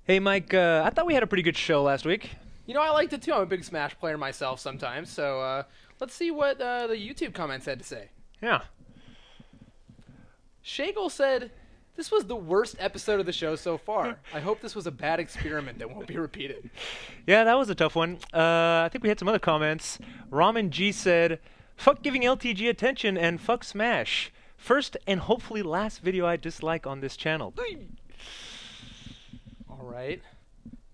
Hey, Mike, I thought we had a pretty good show last week. You know, I liked it too. I'm a big Smash player myself sometimes. So let's see what the YouTube comments had to say. Yeah. Shagel said, "This was the worst episode of the show so far. I hope this was a bad experiment that won't be repeated." Yeah, that was a tough one. I think we had some other comments. Ramen G said, fuck giving LTG attention and fuck Smash. First and hopefully last video I dislike on this channel. All right.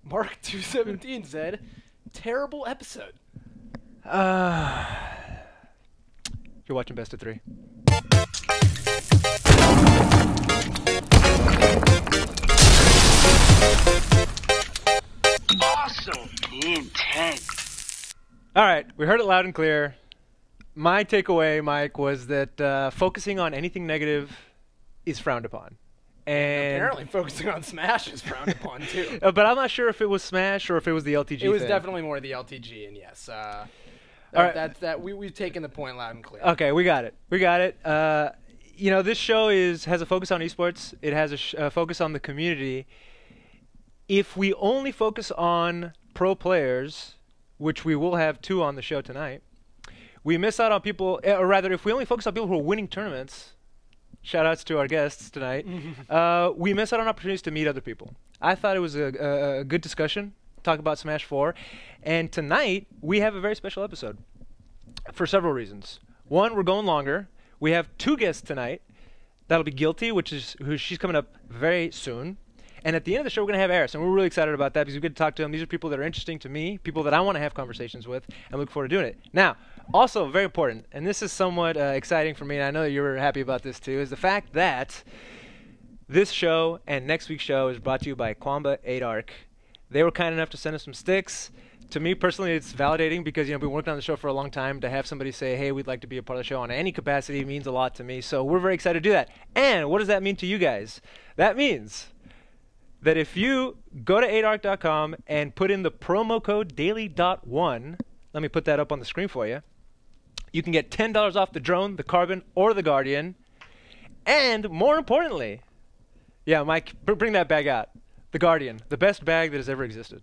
Mark217 said, "Terrible episode." You're watching Best of 3. Awesome. Intense. All right, we heard it loud and clear. My takeaway, Mike, was that focusing on anything negative is frowned upon. And Apparently focusing on Smash is frowned upon too. but I'm not sure if it was Smash or if it was the LTG It was thing. definitely more the LTG, and yes, All right. we've taken the point loud and clear. Okay, we got it. We got it. You know, this show has a focus on esports. It has a focus on the community. If we only focus on pro players, which we will have 2 on the show tonight, we miss out on people, or rather, if we only focus on people who are winning tournaments, shout outs to our guests tonight, we miss out on opportunities to meet other people. I thought it was a good discussion, talk about Smash 4, and tonight we have a very special episode for several reasons. One, we're going longer. We have 2 guests tonight. That'll be Gllty, she's coming up very soon. And at the end of the show, we're going to have Aris, and we're really excited about that because we get to talk to them. These are people that are interesting to me, people that I want to have conversations with, and look forward to doing it. Now, also very important, and this is somewhat exciting for me, and I know that you're happy about this too, is the fact that this show and next week's show is brought to you by Qanba 8ARC. They were kind enough to send us some sticks. To me personally, it's validating because we've been working on the show for a long time. To have somebody say, hey, we'd like to be a part of the show on any capacity means a lot to me. So we're very excited to do that. And what does that mean to you guys? That means that if you go to 8arc.com and put in the promo code daily.1, let me put that up on the screen for you, you can get $10 off the drone, the carbon, or the guardian. And more importantly, yeah, Mike, bring that bag out. The guardian, the best bag that has ever existed.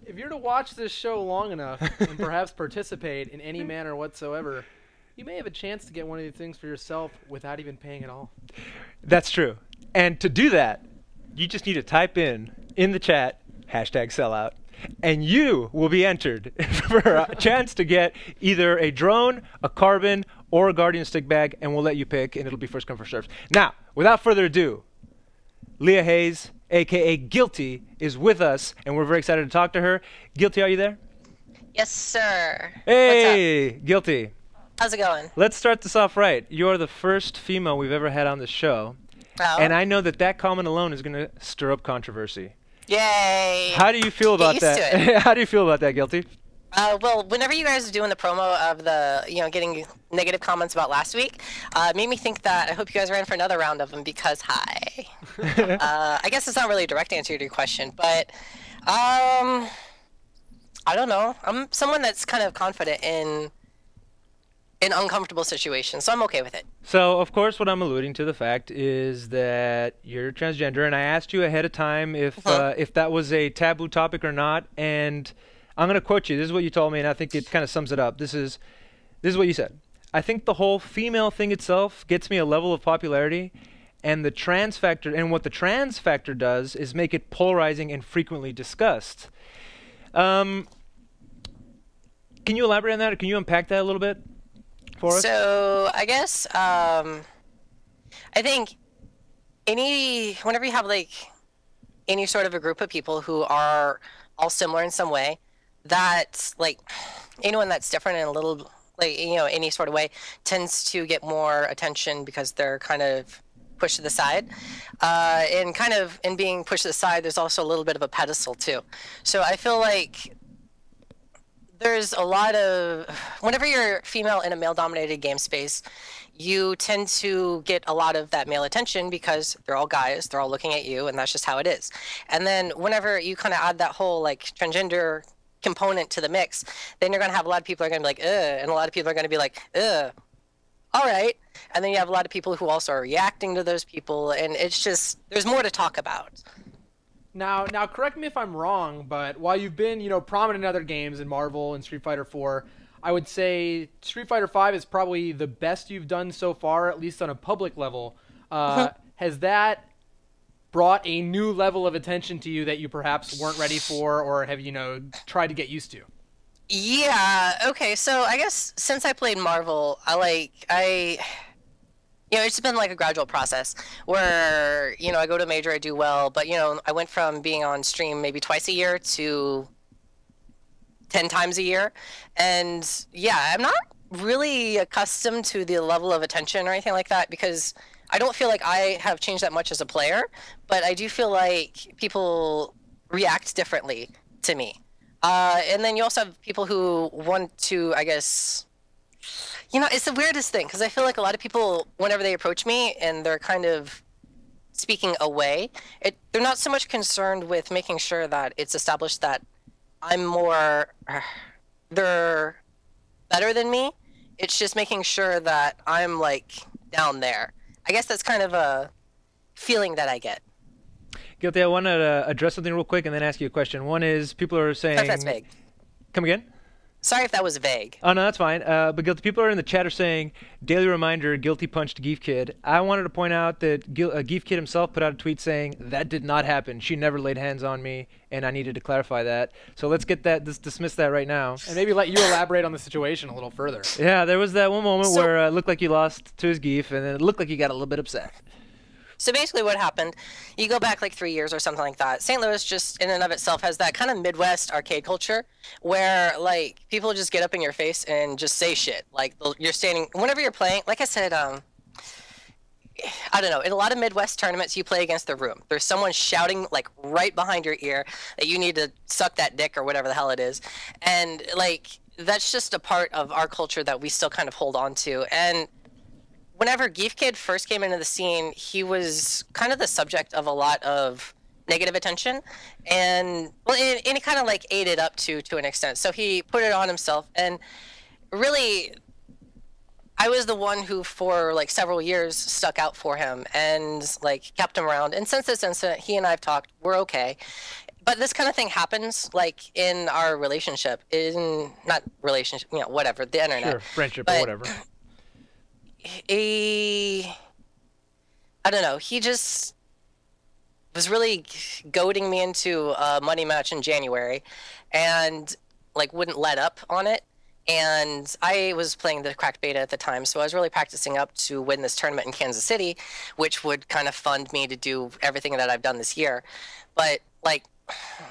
If you're to watch this show long enough and perhaps participate in any manner whatsoever, you may have a chance to get one of these things for yourself without even paying at all. That's true. And to do that, you just need to type in the chat, #sellout, and you will be entered for a chance to get either a drone, a carbon, or a guardian stick bag, and we'll let you pick, and it'll be first come, first served. Now, without further ado, Leah Hayes, a.k.a. Gllty, is with us, and we're very excited to talk to her. Gllty, are you there? Yes, sir. Hey, Gllty. How's it going? Let's start this off right. You're the first female we've ever had on the show. Oh. And I know that comment alone is going to stir up controversy. Yay. How do you feel about Get used that? to it. How do you feel about that, Gllty? Well, whenever you guys were doing the promo of the, getting negative comments about last week, it made me think that I hope you guys are in for another round of them because, hi. I guess it's not really a direct answer to your question, but I don't know. I'm someone that's kind of confident in uncomfortable situations, so I'm okay with it. So, of course, what I'm alluding to the fact is that you're transgender, and I asked you ahead of time if that was a taboo topic or not, and I'm going to quote you. This is what you told me, and I think it kind of sums it up. This is what you said. I think the whole female thing itself gets me a level of popularity, and the trans factor, and what the trans factor does is make it polarizing and frequently discussed. Can you elaborate on that, or can you unpack that a little bit for us? So, I guess, I think whenever you have, any sort of a group of people who are all similar in some way, that's, anyone that's different in a little, any sort of way tends to get more attention because they're kind of pushed to the side. And kind of in being pushed to the side, there's also a little bit of a pedestal, too. So I feel like there's a lot of, whenever you're female in a male-dominated game space, you tend to get a lot of that male attention because they're all guys, they're all looking at you, and that's just how it is. And then whenever you kind of add that whole transgender component to the mix, then you're going to have a lot of people are going to be like, ugh, and a lot of people are going to be like, ugh, all right. And then you have a lot of people who also are reacting to those people, and it's just, there's more to talk about. Now, correct me if I'm wrong, but while you've been, prominent in other games in Marvel and Street Fighter 4, I would say Street Fighter 5 is probably the best you've done so far, at least on a public level. Has that brought a new level of attention to you that you perhaps weren't ready for, or have tried to get used to? Yeah. Okay. So I guess since I played Marvel, it's been like a gradual process where, I go to major, I do well, but, I went from being on stream maybe twice a year to 10 times a year. And yeah, I'm not really accustomed to the level of attention or anything like that because I don't feel like I have changed that much as a player, but I do feel like people react differently to me. And then you also have people who want to, I guess, it's the weirdest thing because I feel like a lot of people, whenever they approach me and they're kind of speaking away, they're not so much concerned with making sure that it's established that they're better than me. It's just making sure that I'm like down there. I guess that's kind of a feeling that I get. Gllty, I want to address something real quick and then ask you a question. One is people are saying... Sorry if that's vague. Come again? Sorry if that was vague. Oh, no, that's fine. But Gllty, people are in the chat are saying, daily reminder, Gllty punched Geef Kid. I wanted to point out that Geef Kid himself put out a tweet saying, that did not happen. She never laid hands on me, and I needed to clarify that. So let's get that, dismiss that right now. And maybe let you elaborate on the situation a little further. Yeah, there was that one moment where it looked like you lost to his Geef, and then it looked like you got a little bit upset. So basically what happened, you go back like 3 years or something like that. St. Louis just in and of itself has that kind of Midwest arcade culture where like people just get up in your face and just say shit. Like you're standing, whenever you're playing, like I said, I don't know, in a lot of Midwest tournaments you play against the room. There's someone shouting like right behind your ear that you need to suck that dick or whatever the hell it is. And like, that's just a part of our culture that we still kind of hold on to. And whenever Geef Kid first came into the scene, he was kind of the subject of a lot of negative attention, and he kind of like ate it up to an extent. So he put it on himself, and really, I was the one who for like several years stuck out for him and like kept him around. And since this incident, he and I have talked. We're okay. But this kind of thing happens like in our relationship, not relationship, whatever, the internet. Sure, friendship or whatever. I don't know. He just was really goading me into a money match in January and like wouldn't let up on it. And I was playing the cracked beta at the time, so I was really practicing up to win this tournament in Kansas City, which would kind of fund me to do everything that I've done this year. But like,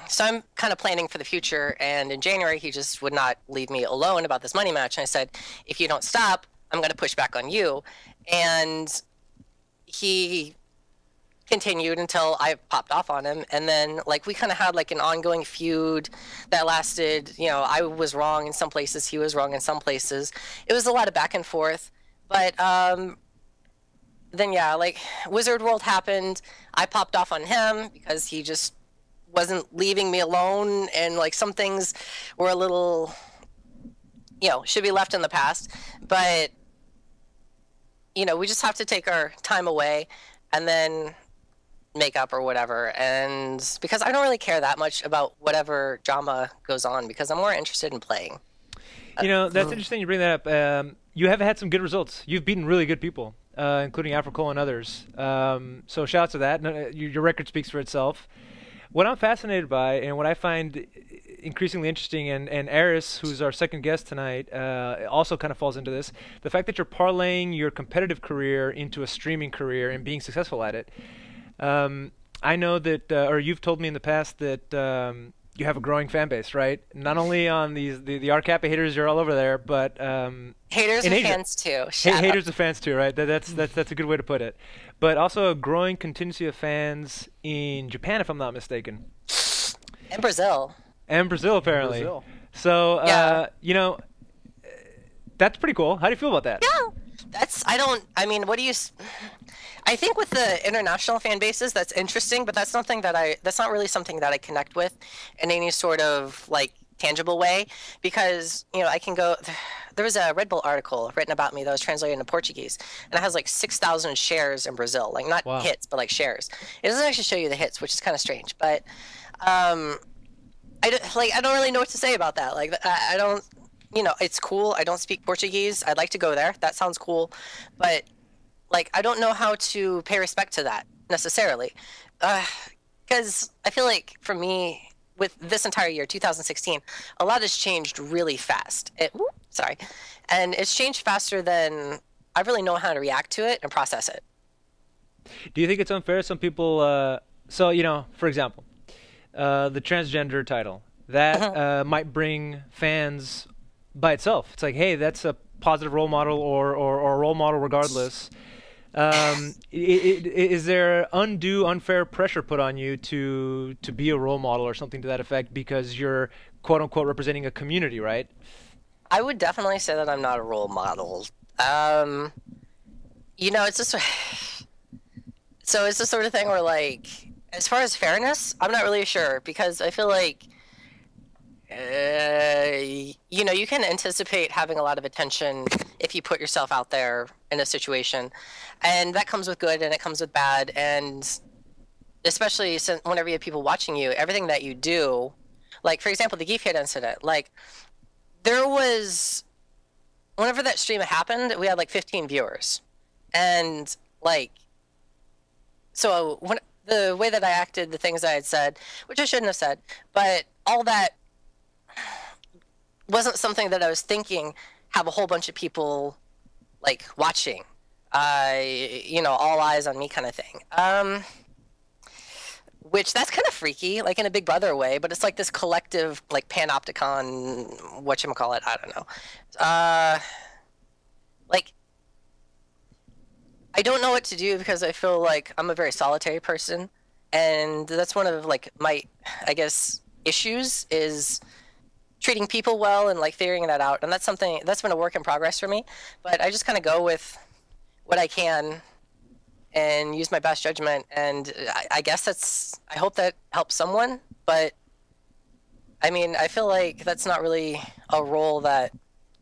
so I'm kind of planning for the future, and in January he just would not leave me alone about this money match. And I said, if you don't stop, I'm going to push back on you. And he continued until I popped off on him. And then like we kind of had like an ongoing feud that lasted, I was wrong in some places, he was wrong in some places. It was a lot of back and forth. But then yeah, like Wizard World happened. I popped off on him because he just wasn't leaving me alone, and like some things were a little, should be left in the past. But we just have to take our time away and then make up or whatever. And because I don't really care that much about whatever drama goes on, because I'm more interested in playing. That's interesting you bring that up. You have had some good results. You've beaten really good people, including Africole and others. So shout out to that. Your record speaks for itself. What I'm fascinated by, and what I find increasingly interesting, and Aris, who's our second guest tonight, also kind of falls into this, the fact that you're parlaying your competitive career into a streaming career and being successful at it. I know that, or you've told me in the past that you have a growing fan base, right? Not only on the RCAPA haters, you're all over there, but haters and fans too. Haters and fans too, right? That's a good way to put it. But also a growing contingency of fans in Japan, if I'm not mistaken. And Brazil. And Brazil, apparently. Brazil. So, yeah. That's pretty cool. How do you feel about that? Yeah. I think with the international fan bases, that's interesting, but that's not really something that I connect with in any sort of like tangible way, because I can go. There was a Red Bull article written about me that was translated into Portuguese, and it has like 6,000 shares in Brazil, like not Wow. hits, but like shares. It doesn't actually show you the hits, which is kind of strange, but I don't really know what to say about that. Like I don't, it's cool. I don't speak Portuguese. I'd like to go there. That sounds cool, but like I don't know how to pay respect to that necessarily, because I feel like for me, with this entire year, 2016, a lot has changed really fast. And it's changed faster than I really know how to react to it and process it. Do you think it's unfair? Some people, for example, the transgender title that might bring fans by itself. It's like, hey, that's a positive role model or a role model regardless. Is there undue, unfair pressure put on you to be a role model or something to that effect because you're quote unquote representing a community, right? I would definitely say that I'm not a role model. It's just so it's the sort of thing where, like, as far as fairness, I'm not really sure, because I feel like you can anticipate having a lot of attention if you put yourself out there in a situation, and that comes with good and it comes with bad, and especially since whenever you have people watching you, everything that you do, like for example the Gllty incident, like there was, whenever that stream happened, we had like 15 viewers, and like, so when the way that I acted, the things I had said, which I shouldn't have said, but all that wasn't something that I was thinking have a whole bunch of people like watching, all eyes on me kind of thing. Which that's kind of freaky, like in a Big Brother way, but it's like this collective, like panopticon, whatchamacallit, I don't know. Like, I don't know what to do, because I feel like I'm a very solitary person, and that's one of like my, I guess, issues is treating people well and like figuring that out, and that's something that's been a work in progress for me. But I just kind of go with what I can and use my best judgment, and I guess I hope that helps someone. But I mean, I feel like that's not really a role that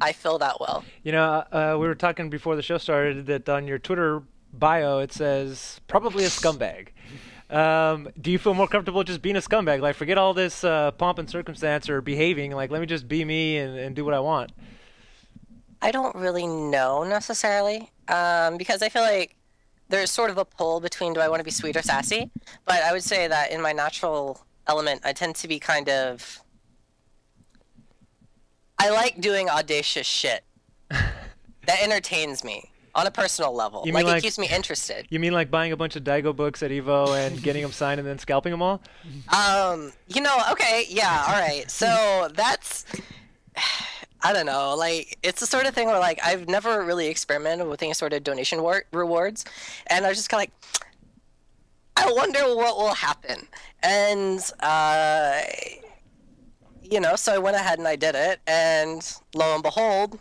I fill that well. We were talking before the show started that on your Twitter bio it says probably a scumbag. Do you feel more comfortable just being a scumbag? Like, forget all this pomp and circumstance or behaving. Like, let me just be me and do what I want. I don't really know necessarily, because I feel like there's sort of a pull between, do I want to be sweet or sassy? But I would say that in my natural element, I tend to be kind of, I like doing audacious shit. That entertains me on a personal level. Like, it keeps me interested. You mean like buying a bunch of Daigo books at Evo and getting them signed and then scalping them all? Okay, yeah, all right. So that's, I don't know, like, it's the sort of thing where, like, I've never really experimented with any sort of donation rewards, and I was just kind of like, I wonder what will happen. And, so I went ahead and I did it, and lo and behold,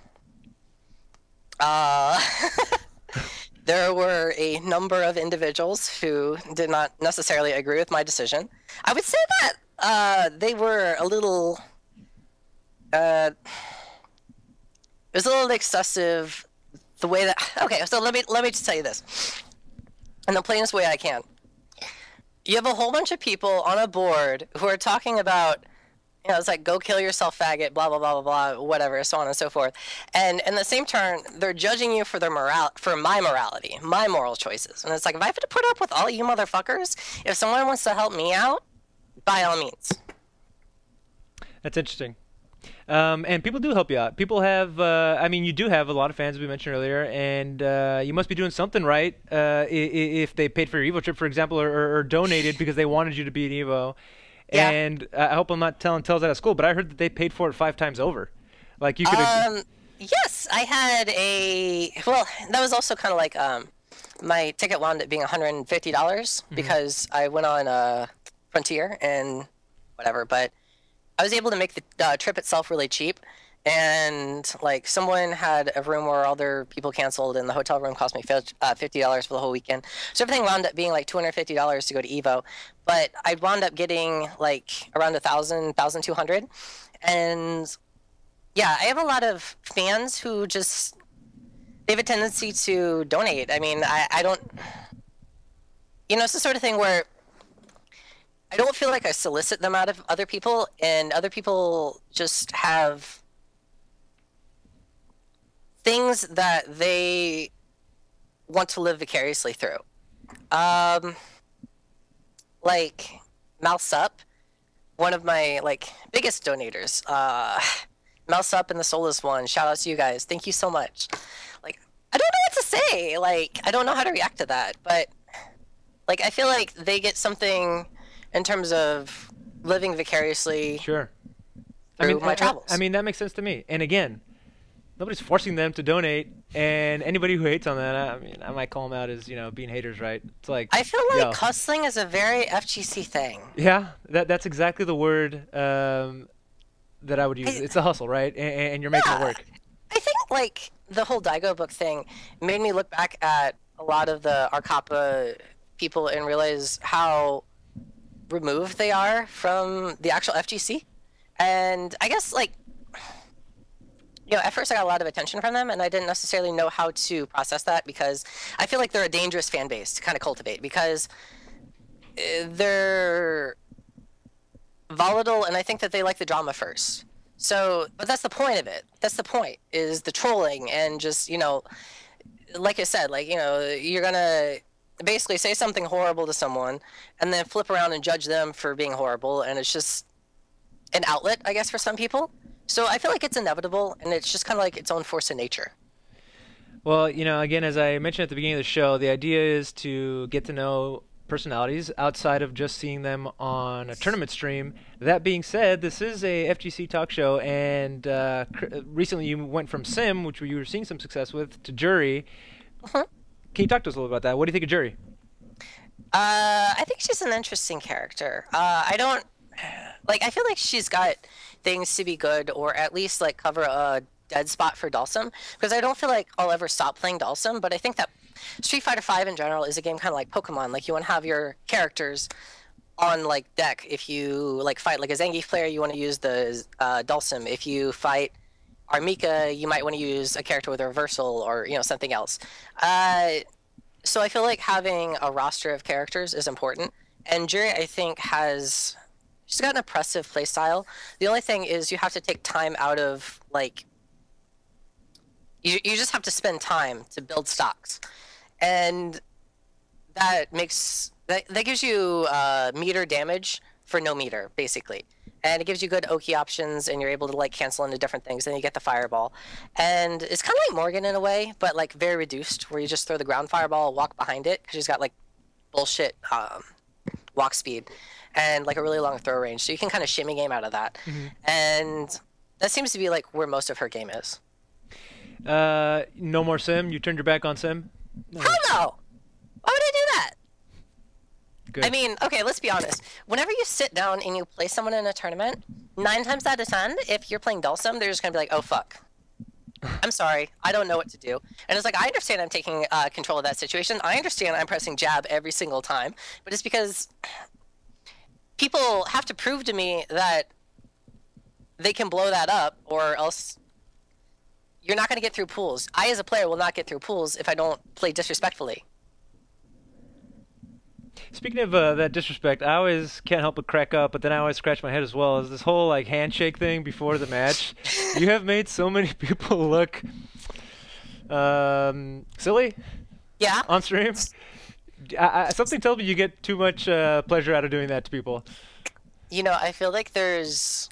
there were a number of individuals who did not necessarily agree with my decision. I would say that they were a little, it was a little excessive, the way that, okay, so let me just tell you this in the plainest way I can. You have a whole bunch of people on a board who are talking about, it's like, go kill yourself, faggot, blah, blah, blah, blah, blah, whatever, so on and so forth. And in the same turn, they're judging you for for my morality, my moral choices. And it's like, if I have to put up with all you motherfuckers, if someone wants to help me out, by all means. That's interesting. And people do help you out. People have, you do have a lot of fans, as we mentioned earlier, and you must be doing something right if they paid for your Evo trip, for example, or donated because they wanted you to be an Evo. Yeah. And I hope I'm not telling tales out of school, but I heard that they paid for it 5 times over. Like, you could yes, I had well, that was also kind of like, my ticket wound up being $150 because I went on Frontier and whatever, but I was able to make the trip itself really cheap. and like someone had a room where all their people canceled, and the hotel room cost me $50 for the whole weekend. So everything wound up being like $250 to go to Evo, but I wound up getting like around 1,200, and yeah, I have a lot of fans who just they have a tendency to donate. I mean, I don't, it's the sort of thing where I don't feel like I solicit them out of other people, and other people just have things that they want to live vicariously through. Like Mouse Up, one of my like biggest donators. Mouse Up and the Soulless One. Shout out to you guys. Thank you so much. Like, I don't know what to say. Like, I don't know how to react to that, but like I feel like they get something in terms of living vicariously. Sure. Through my travels. I mean, that makes sense to me. And again, nobody's forcing them to donate, and anybody who hates on that, I mean, I might call them out as, being haters, right? It's like, I feel like hustling is a very FGC thing. Yeah, that's exactly the word that I would use. It's a hustle, right? And you're making it work. I think, like, the whole Daigo book thing made me look back at a lot of the Arcapa people and realize how removed they are from the actual FGC. And I guess, like, at first I got a lot of attention from them, and I didn't necessarily know how to process that, because I feel like they're a dangerous fan base to kind of cultivate, because they're volatile, and I think that they like the drama first. So, but that's the point of it. That's the point, is the trolling, and just, like I said, like, you're gonna basically say something horrible to someone, and then flip around and judge them for being horrible, and it's just an outlet, I guess, for some people. So I feel like it's inevitable, and it's just kind of like its own force of nature. Well, again, as I mentioned at the beginning of the show, the idea is to get to know personalities outside of just seeing them on a tournament stream. That being said, this is a FGC talk show, and recently you went from Sim, which you were seeing some success with, to Jury. Uh-huh. Can you talk to us a little about that? What do you think of Jury? I think she's an interesting character. I feel like she's got things to be good, or at least like cover a dead spot for Dalsum, because I don't feel like I'll ever stop playing Dalsum, but I think that Street Fighter V in general is a game kind of like Pokemon. Like, you want to have your characters on like deck. If you like fight like a Zangief player, you want to use the Dalsum. If you fight Armika, you might want to use a character with a reversal, or something else. So I feel like having a roster of characters is important, and Jury, I think, she's got an oppressive playstyle. The only thing is you have to take time out of, like, you just have to spend time to build stocks. And that gives you meter damage for no meter, basically. And it gives you good Oki options, and you're able to, like, cancel into different things, and you get the fireball. And it's kind of like Morgan in a way, but, like, very reduced, where you just throw the ground fireball, walk behind it, because she's got, like, bullshit walk speed and like a really long throw range, so you can kind of shimmy game out of that. Mm-hmm. And that seems to be like where most of her game is. No more Sim? You turned your back on Sim? No. Hell no! Why would I do that? Good. I mean, okay, let's be honest. Whenever you sit down and you play someone in a tournament, 9 times out of 10, if you're playing Dalsum, they're just gonna be like, oh fuck, I'm sorry, I don't know what to do. And it's like, I understand I'm taking control of that situation. I understand I'm pressing jab every single time, but it's because people have to prove to me that they can blow that up, or else you're not going to get through pools. I, as a player, will not get through pools if I don't play disrespectfully. Speaking of that disrespect, I always can't help but crack up, but then I always scratch my head as well. Is this whole like handshake thing before the match? You have made so many people look silly. Yeah. On stream. Something tells me you get too much pleasure out of doing that to people. I feel like there's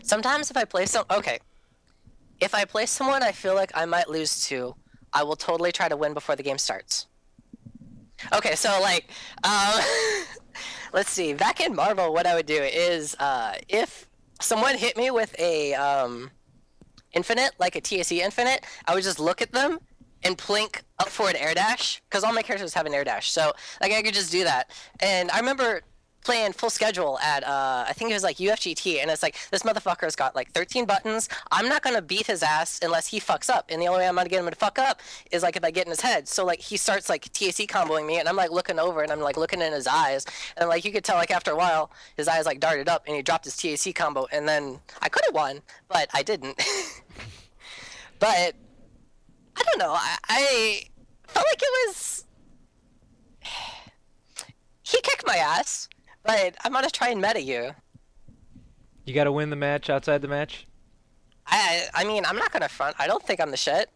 sometimes if I play someone I feel like I might lose to, I will totally try to win before the game starts. Okay, so like, let's see. Back in Marvel, what I would do is, if someone hit me with a infinite, like a TSE infinite, I would just look at them and plink up for an air dash, because all my characters have an air dash. So like I could just do that. And I remember playing full schedule at I think it was like UFGT, and it's like this motherfucker's got like 13 buttons. I'm not gonna beat his ass unless he fucks up, and the only way I'm gonna get him to fuck up is like if I get in his head. So like he starts like TAC comboing me, and I'm like looking over, and I'm like looking in his eyes, and like you could tell like after a while his eyes like darted up, and he dropped his TAC combo, and then I could have won, but I didn't. But I don't know. I felt like it was. He kicked my ass, but I'm gonna try and meta you. You got to win the match outside the match. I mean, I'm not gonna front. I don't think I'm the shit,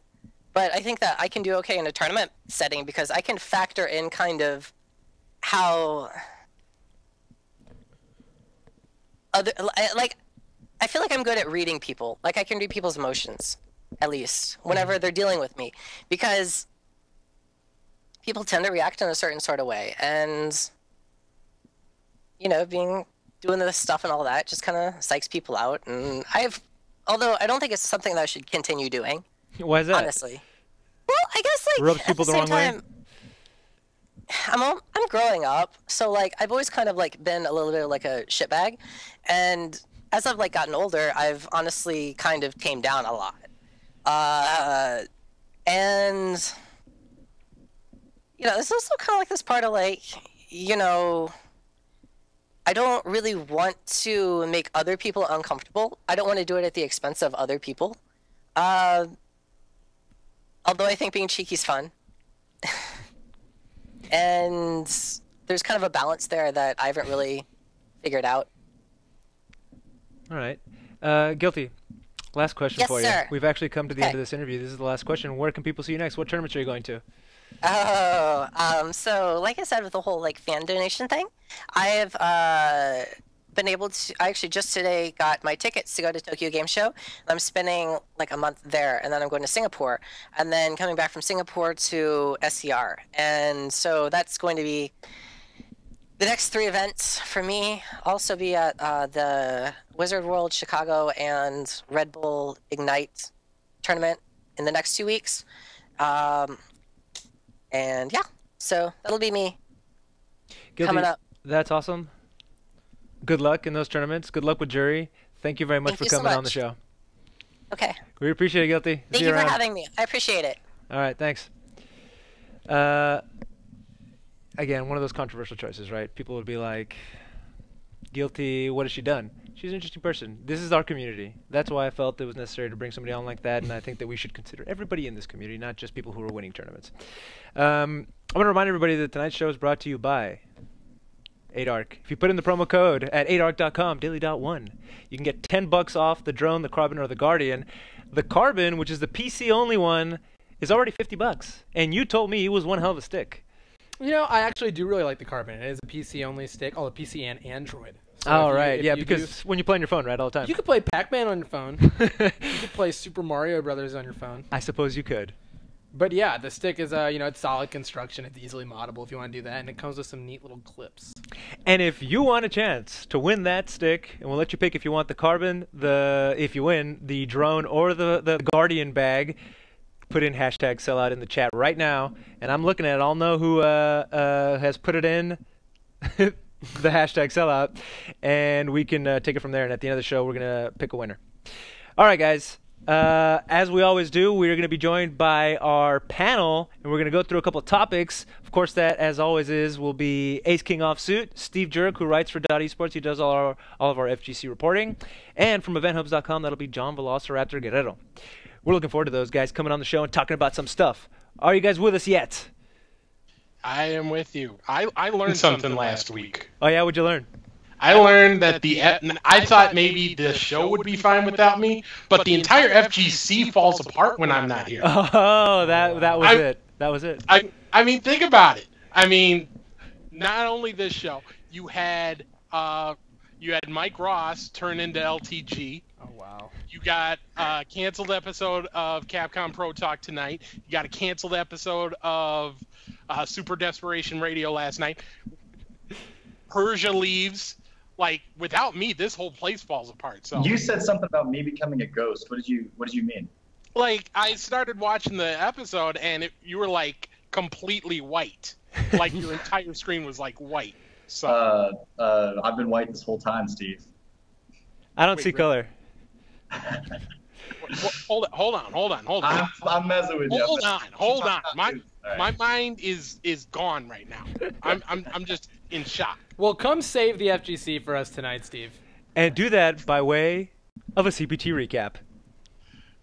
but I think that I can do okay in a tournament setting because I can factor in kind of how other like. I feel like I'm good at reading people. Like I can read people's emotions, at least whenever they're dealing with me, because people tend to react in a certain sort of way, and you know, doing this stuff and all that just kind of psychs people out. And although I don't think it's something that I should continue doing. Why is that? Honestly, well, I guess like Rubs at people the the same wrong way? time, I'm growing up, so like I've always kind of like been a little bit like a shitbag, and as I've like gotten older, I've honestly kind of tamed down a lot. And you know, there's also kind of like this part of like, you know, I don't really want to make other people uncomfortable. I don't want to do it at the expense of other people. Although I think being cheeky is fun. And there's kind of a balance there that I haven't really figured out. All right. Gllty, last question Yes, for sir. you. We've actually come to the end Okay. of this interview. This is the last question. Where can people see you next? What tournaments are you going to? So like I said with the whole like fan donation thing, I've been able to. I actually just today got my tickets to go to Tokyo Game Show. I'm spending like a month there, and then I'm going to Singapore, and then coming back from Singapore to SCR, and so that's going to be the next 3 events for me. Also be at the Wizard World Chicago and Red Bull Ignite tournament in the next 2 weeks. And yeah, so that'll be me Gllty, coming up. That's awesome. Good luck in those tournaments. Good luck with jury. Thank you very much Thank for you so coming on the much. show. Okay. We appreciate it, Gllty. Thank See you for around. having me. I appreciate it. All right, thanks. Again, one of those controversial choices, right? People would be like, Gllty, what has she done? She's an interesting person. This is our community. That's why I felt it was necessary to bring somebody on like that, and I think that we should consider everybody in this community, not just people who are winning tournaments. I want to remind everybody that tonight's show is brought to you by 8ARC. If you put in the promo code at 8arc.com, daily.1, you can get $10 off the drone, the Carbon, or the Guardian. The Carbon, which is the PC-only one, is already $50, and you told me it was one hell of a stick. You know, I actually do really like the Carbon. It is a PC-only stick. Oh, the PC and Android. So Oh, if you- right. if Yeah, you because when you play on your phone, right, all the time. you could play Pac-Man on your phone. You could play Super Mario Brothers on your phone. I suppose you could. But yeah, the stick is you know, it's solid construction. It's easily moddable if you want to do that, and it comes with some neat little clips. And if you want a chance to win that stick, and we'll let you pick if you want the Carbon, if you win, the drone, or the Guardian bag, put in hashtag sellout in the chat right now. And I'm looking at it. I'll know who has put it in, the hashtag sellout, and we can take it from there. And at the end of the show, we're going to pick a winner. All right, guys. As we always do, we're going to be joined by our panel, and we're going to go through a couple of topics. Of course, that, as always will be Ace King Offsuit, Steve Jurek, who writes for .esports. He does all of our FGC reporting. And from EventHubs.com, that'll be John Velociraptor Guerrero. We're looking forward to those guys coming on the show and talking about some stuff. Are you guys with us yet? I am with you. I learned something last week. Oh, yeah? What'd you learn? I learned that I thought maybe the show would be fine without me, but the entire FGC falls apart when I'm not here. Oh, that was it. That was it. I mean, think about it. I mean, not only this show, you had Mike Ross turn into LTG. Oh wow. You got a canceled episode of Capcom Pro Talk tonight. You got a canceled episode of Super Desperation Radio last night. Persia leaves. Like, without me, this whole place falls apart. So you said something about me becoming a ghost. What did you mean? Like, I started watching the episode, and you were like completely white. Like your entire screen was like white. So I've been white this whole time, Steve. I don't Wait, see really? color. hold on. I'm messing with you. Hold on. All right. My mind is gone right now. I'm just in shock. Well, come save the FGC for us tonight, Steve. And do that by way of a CPT recap.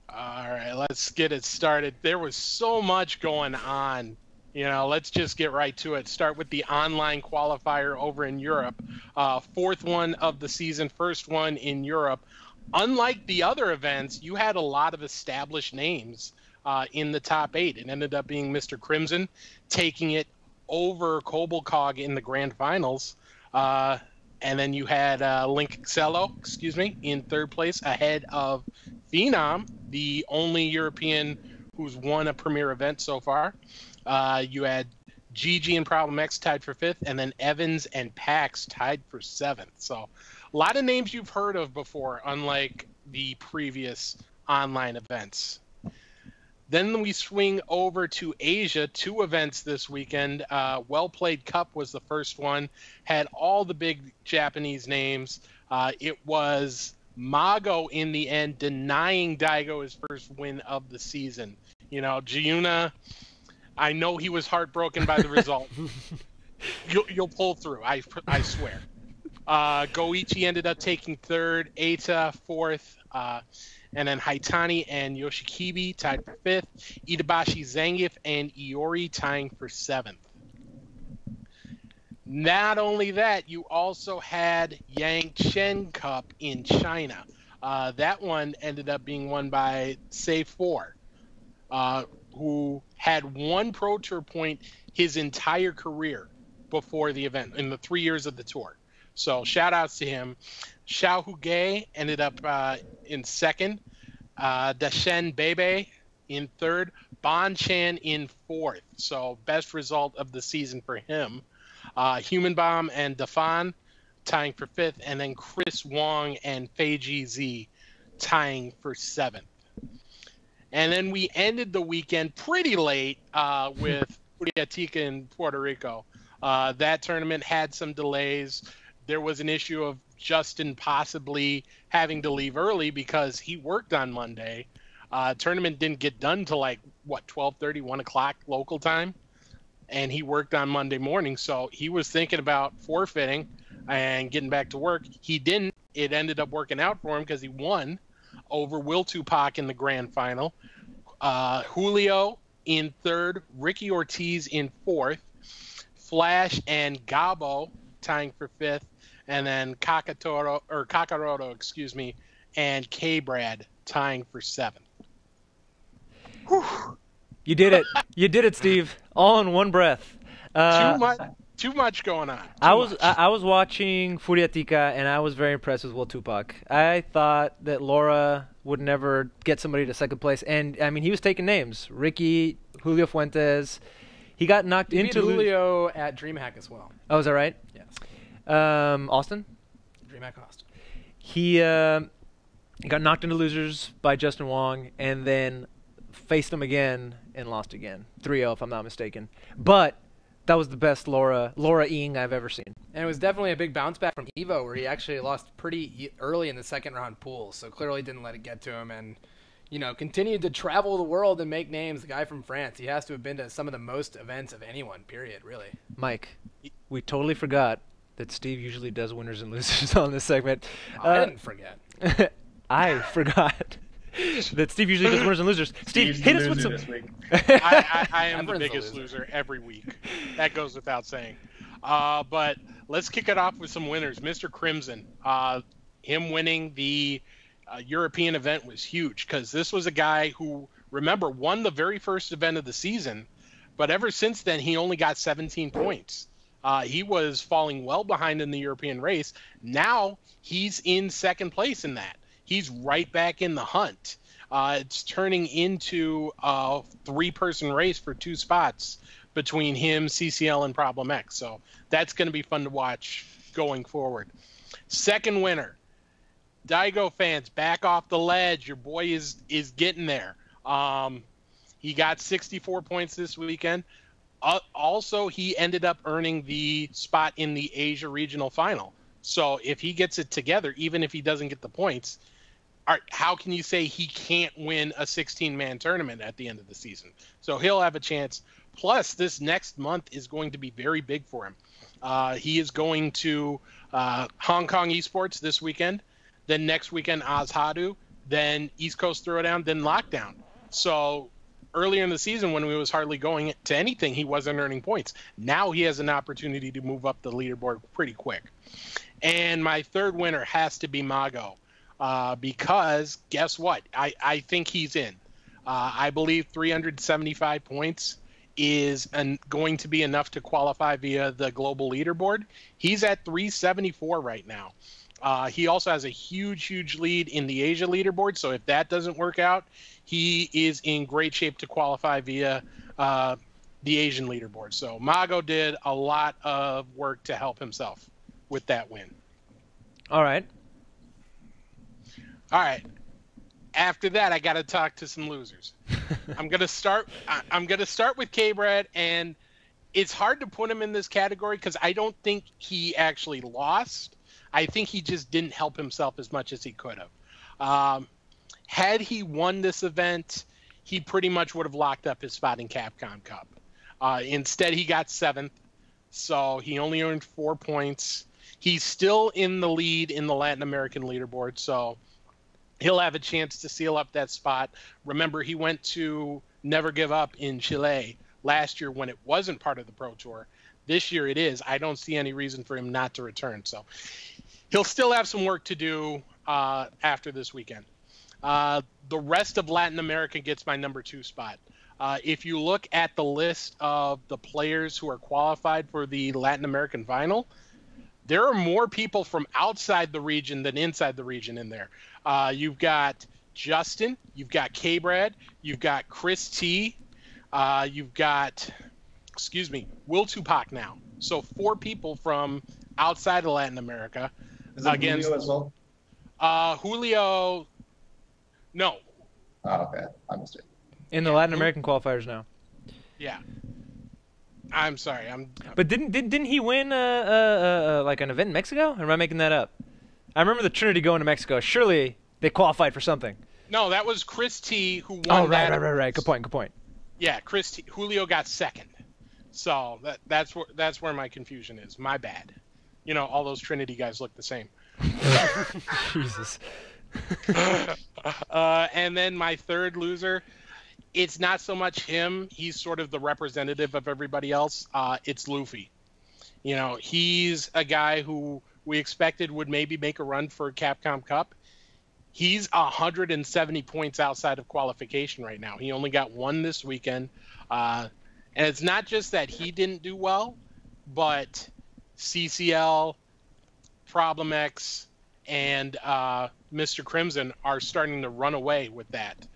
All right, let's get it started. There was so much going on. Let's just get right to it. Start with the online qualifier over in Europe. Fourth one of the season, first one in Europe. Unlike the other events, you had a lot of established names in the top 8. It ended up being Mr. Crimson taking it over Kobalcog in the grand finals. And then you had Link Excello, in third place ahead of Phenom, the only European who's won a premier event so far. You had GG and Problem X tied for 5th, and then Evans and Pax tied for 7th. So a lot of names you've heard of before, unlike the previous online events. Then we swing over to Asia, 2 events this weekend. Well Played Cup was the first one, had all the big Japanese names. It was Mago in the end denying Daigo his first win of the season. Giuna, I know he was heartbroken by the result. You'll pull through, I swear. Goichi ended up taking 3rd, Eita 4th, and then Haitani and Yoshikibi tied for 5th, Itabashi Zangief and Iori tying for 7th. Not only that, you also had Yangchen Cup in China. That one ended up being won by Safe 4, who had 1 Pro Tour point his entire career before the event, in the 3 years of the tour. So shout outs to him. Xiao Huge ended up in 2nd. Dashen Bebe in 3rd. Ban Chan in 4th. So best result of the season for him. Human Bomb and Dafan tying for 5th. And then Chris Wong and Feiji Z tying for 7th. And then we ended the weekend pretty late with Uriatica in Puerto Rico. That tournament had some delays. There was an issue of Justin possibly having to leave early because he worked on Monday. Tournament didn't get done till 12:30, 1 o'clock local time, and he worked on Monday morning. So he was thinking about forfeiting and getting back to work. He didn't. It ended up working out for him because he won over Will Tupac in the grand final. Julio in 3rd, Ricky Ortiz in 4th, Flash and Gabo tying for 5th, and then Kakaroto, and K-Brad tying for 7th. Whew. You did it. You did it, Steve. All in one breath. Too much going on. I was watching Furiatica, and I was very impressed with Will Tupac. I thought that Laura would never get somebody to 2nd place, and I mean he was taking names. Ricky, Julio Fuentes. He got knocked He into beat Julio at DreamHack as well. Oh, is that right? Yes. Austin? DreamHack Austin. He got knocked into losers by Justin Wong, and then faced him again and lost again. 3-0 if I'm not mistaken. But that was the best Laura Ing I've ever seen. And it was definitely a big bounce back from Evo, where he actually lost pretty early in the 2nd round pool, so clearly didn't let it get to him, and continued to travel the world and make names. The guy from France, he has to have been to some of the most events of anyone, period, really. Mike, we totally forgot that Steve usually does winners and losers on this segment. I didn't forget. I forgot that Steve usually does winners and losers. Steve, hit us with some... this week. I am the Everyone's a biggest loser. loser every week. That goes without saying. But let's kick it off with some winners. Mr. Crimson, him winning the European event was huge because this was a guy who, remember, won the very first event of the season, but ever since then he only got 17 points. He was falling well behind in the European race. Now he's in 2nd place in that. He's right back in the hunt. It's turning into a 3-person race for 2 spots between him, CCL, and Problem X. So that's going to be fun to watch going forward. 2nd winner, Daigo fans, back off the ledge. Your boy is getting there. He got 64 points this weekend. Also, he ended up earning the spot in the Asia Regional Final. So if he gets it together, even if he doesn't get the points, how can you say he can't win a 16-man tournament at the end of the season? So he'll have a chance. Plus, this next month is going to be very big for him. He is going to Hong Kong Esports this weekend. Then next weekend, Azhadu. Then East Coast Throwdown. Then Lockdown. So earlier in the season, when he was hardly going to anything, he wasn't earning points. Now he has an opportunity to move up the leaderboard pretty quick. And my third winner has to be Mago. Because guess what? I think he's in. I believe 375 points is going to be enough to qualify via the global leaderboard. He's at 374 right now. He also has a huge lead in the Asia leaderboard. So if that doesn't work out, he is in great shape to qualify via the Asian leaderboard. So Mago did a lot of work to help himself with that win. All right. After that, I got to talk to some losers. I'm gonna start with K-Brad, and it's hard to put him in this category because I don't think he actually lost. I think he just didn't help himself as much as he could have. Had he won this event, he pretty much would have locked up his spot in Capcom Cup. Instead, he got 7th, so he only earned 4 points. He's still in the lead in the Latin American leaderboard, so he'll have a chance to seal up that spot. Remember, he went to Never Give Up in Chile last year when it wasn't part of the Pro Tour. This year it is. I don't see any reason for him not to return. So he'll still have some work to do after this weekend. The rest of Latin America gets my number 2 spot. If you look at the list of the players who are qualified for the Latin American final, there are more people from outside the region than inside the region in there. You've got Justin, you've got K-Brad, you've got Chris T, you've got, Will Tupac now. So 4 people from outside of Latin America. Is it Julio as well? Julio, no. Oh, okay. I missed it. In the Latin American qualifiers now. Yeah. I'm sorry. But didn't he win like an event in Mexico? Or am I making that up? I remember the Trinity going to Mexico. Surely they qualified for something. No, that was Chris T who won. Oh, right. Good point. Yeah, Chris T. Julio got 2nd. So that's where my confusion is. My bad. You know, all those Trinity guys look the same. Jesus. And then my third loser, it's not so much him. He's sort of the representative of everybody else. It's Luffy. You know, he's a guy who we expected would maybe make a run for Capcom Cup. He's 170 points outside of qualification right now. He only got 1 this weekend. And it's not just that he didn't do well, but CCL, Problem X, and Mr. Crimson are starting to run away with that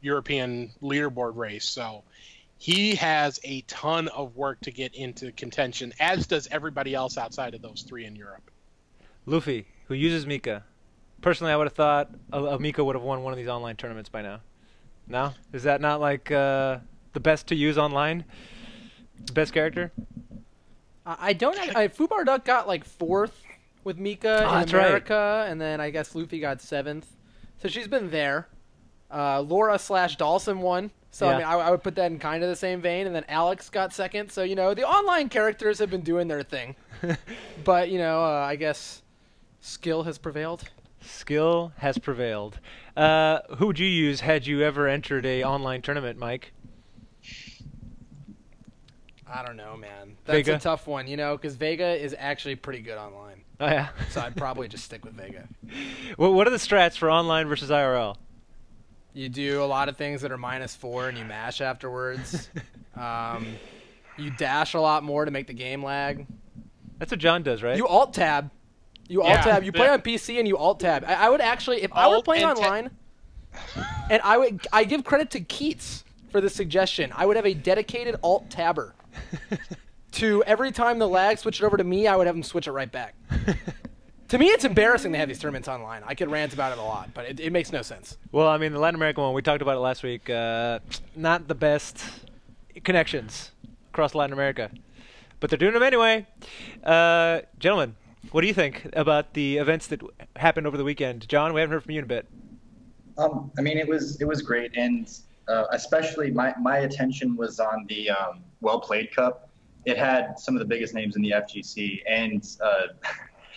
European leaderboard race. So he has a ton of work to get into contention, as does everybody else outside of those 3 in Europe. Luffy, who uses Mika. Personally, I would have thought Mika would have won one of these online tournaments by now. No? Is that not like the best to use online? The best character? I don't. Fubar Duck got like 4th with Mika in America, and then I guess Luffy got 7th. So she's been there. Laura/Dawson won. So Yeah. I mean, I would put that in kind of the same vein. And then Alex got 2nd. So, you know, the online characters have been doing their thing. But, you know, I guess skill has prevailed. Skill has prevailed. Who would you use had you ever entered a online tournament, Mike? I don't know, man. That's Vega? a tough one, you know, because Vega is actually pretty good online. Oh, yeah. So I'd probably just stick with Vega. What are the strats for online versus IRL? You do a lot of things that are -4 and you mash afterwards. You dash a lot more to make the game lag. That's what John does, right? You alt tab. You alt tab. You play on PC and you alt tab. I would actually, if I were playing online, and I give credit to Keats for this suggestion. I would have a dedicated alt tabber. To every time the lag switched over to me, I would have him switch it right back. To me, it's embarrassing to have these tournaments online. I could rant about it a lot, but it makes no sense. Well, I mean, the Latin American one, we talked about it last week. Not the best connections across Latin America. But they're doing them anyway. Gentlemen, what do you think about the events that happened over the weekend? John, we haven't heard from you in a bit. I mean, it was great, and especially my attention was on the Well Played Cup. It had some of the biggest names in the FGC, and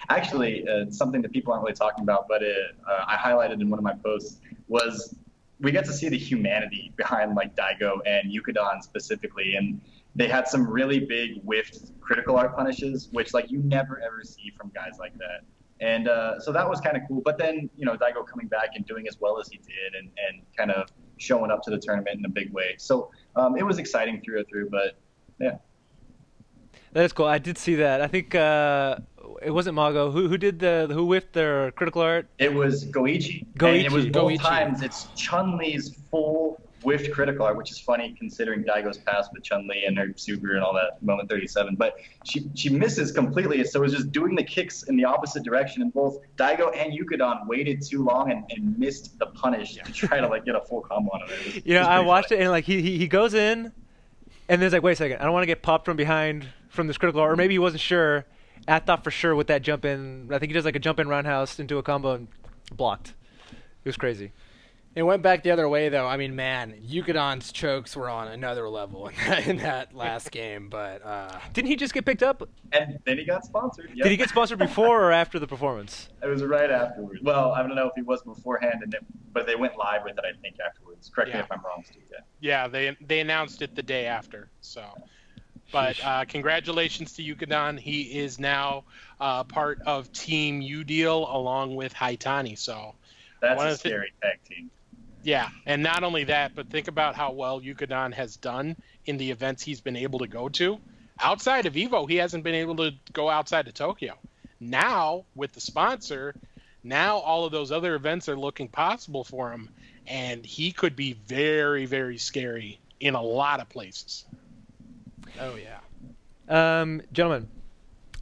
actually something that people aren't really talking about, but I highlighted in one of my posts was we get to see the humanity behind like Daigo and Yukadon specifically, and they had some really big whiffed critical art punishes, which like you never ever see from guys like that. And so that was kind of cool. But then, you know, Daigo coming back and doing as well as he did and kind of showing up to the tournament in a big way. So it was exciting through and through, but yeah. That is cool. I did see that. I think it wasn't Mago. Who whiffed their critical art? It was Goichi. Goichi. And it was both times. It's Chun-Li's full whiffed critical art, which is funny considering Daigo's past with Chun-Li and her Subaru and all that, moment 37. But she misses completely, so it was just doing the kicks in the opposite direction, and both Daigo and Yukadon waited too long and missed the punish to try to like get a full combo on it. You know, I watched it and like he goes in, and then it's like, wait a second, I don't want to get popped from behind from this critical art, or maybe he wasn't sure. I thought for sure with that jump in, I think he does like a jump in roundhouse into a combo and blocked. It was crazy. It went back the other way, though. I mean, man, Yukadon's chokes were on another level in that last game. But didn't he just get picked up? And then he got sponsored. Yep. Did he get sponsored before or after the performance? It was right afterwards. Well, I don't know if he was beforehand, but they went live with it, I think, afterwards. Correct me if I'm wrong, Steve. Yeah, they announced it the day after. So, but congratulations to Yukadon. He is now part of Team U-Deal along with Haitani. So that's a scary tag team. Yeah, and not only that, but think about how well Yukadon has done in the events he's been able to go to. Outside of Evo, he hasn't been able to go outside of Tokyo. Now, with the sponsor, now all of those other events are looking possible for him, and he could be very, very scary in a lot of places. Oh, yeah. Gentlemen,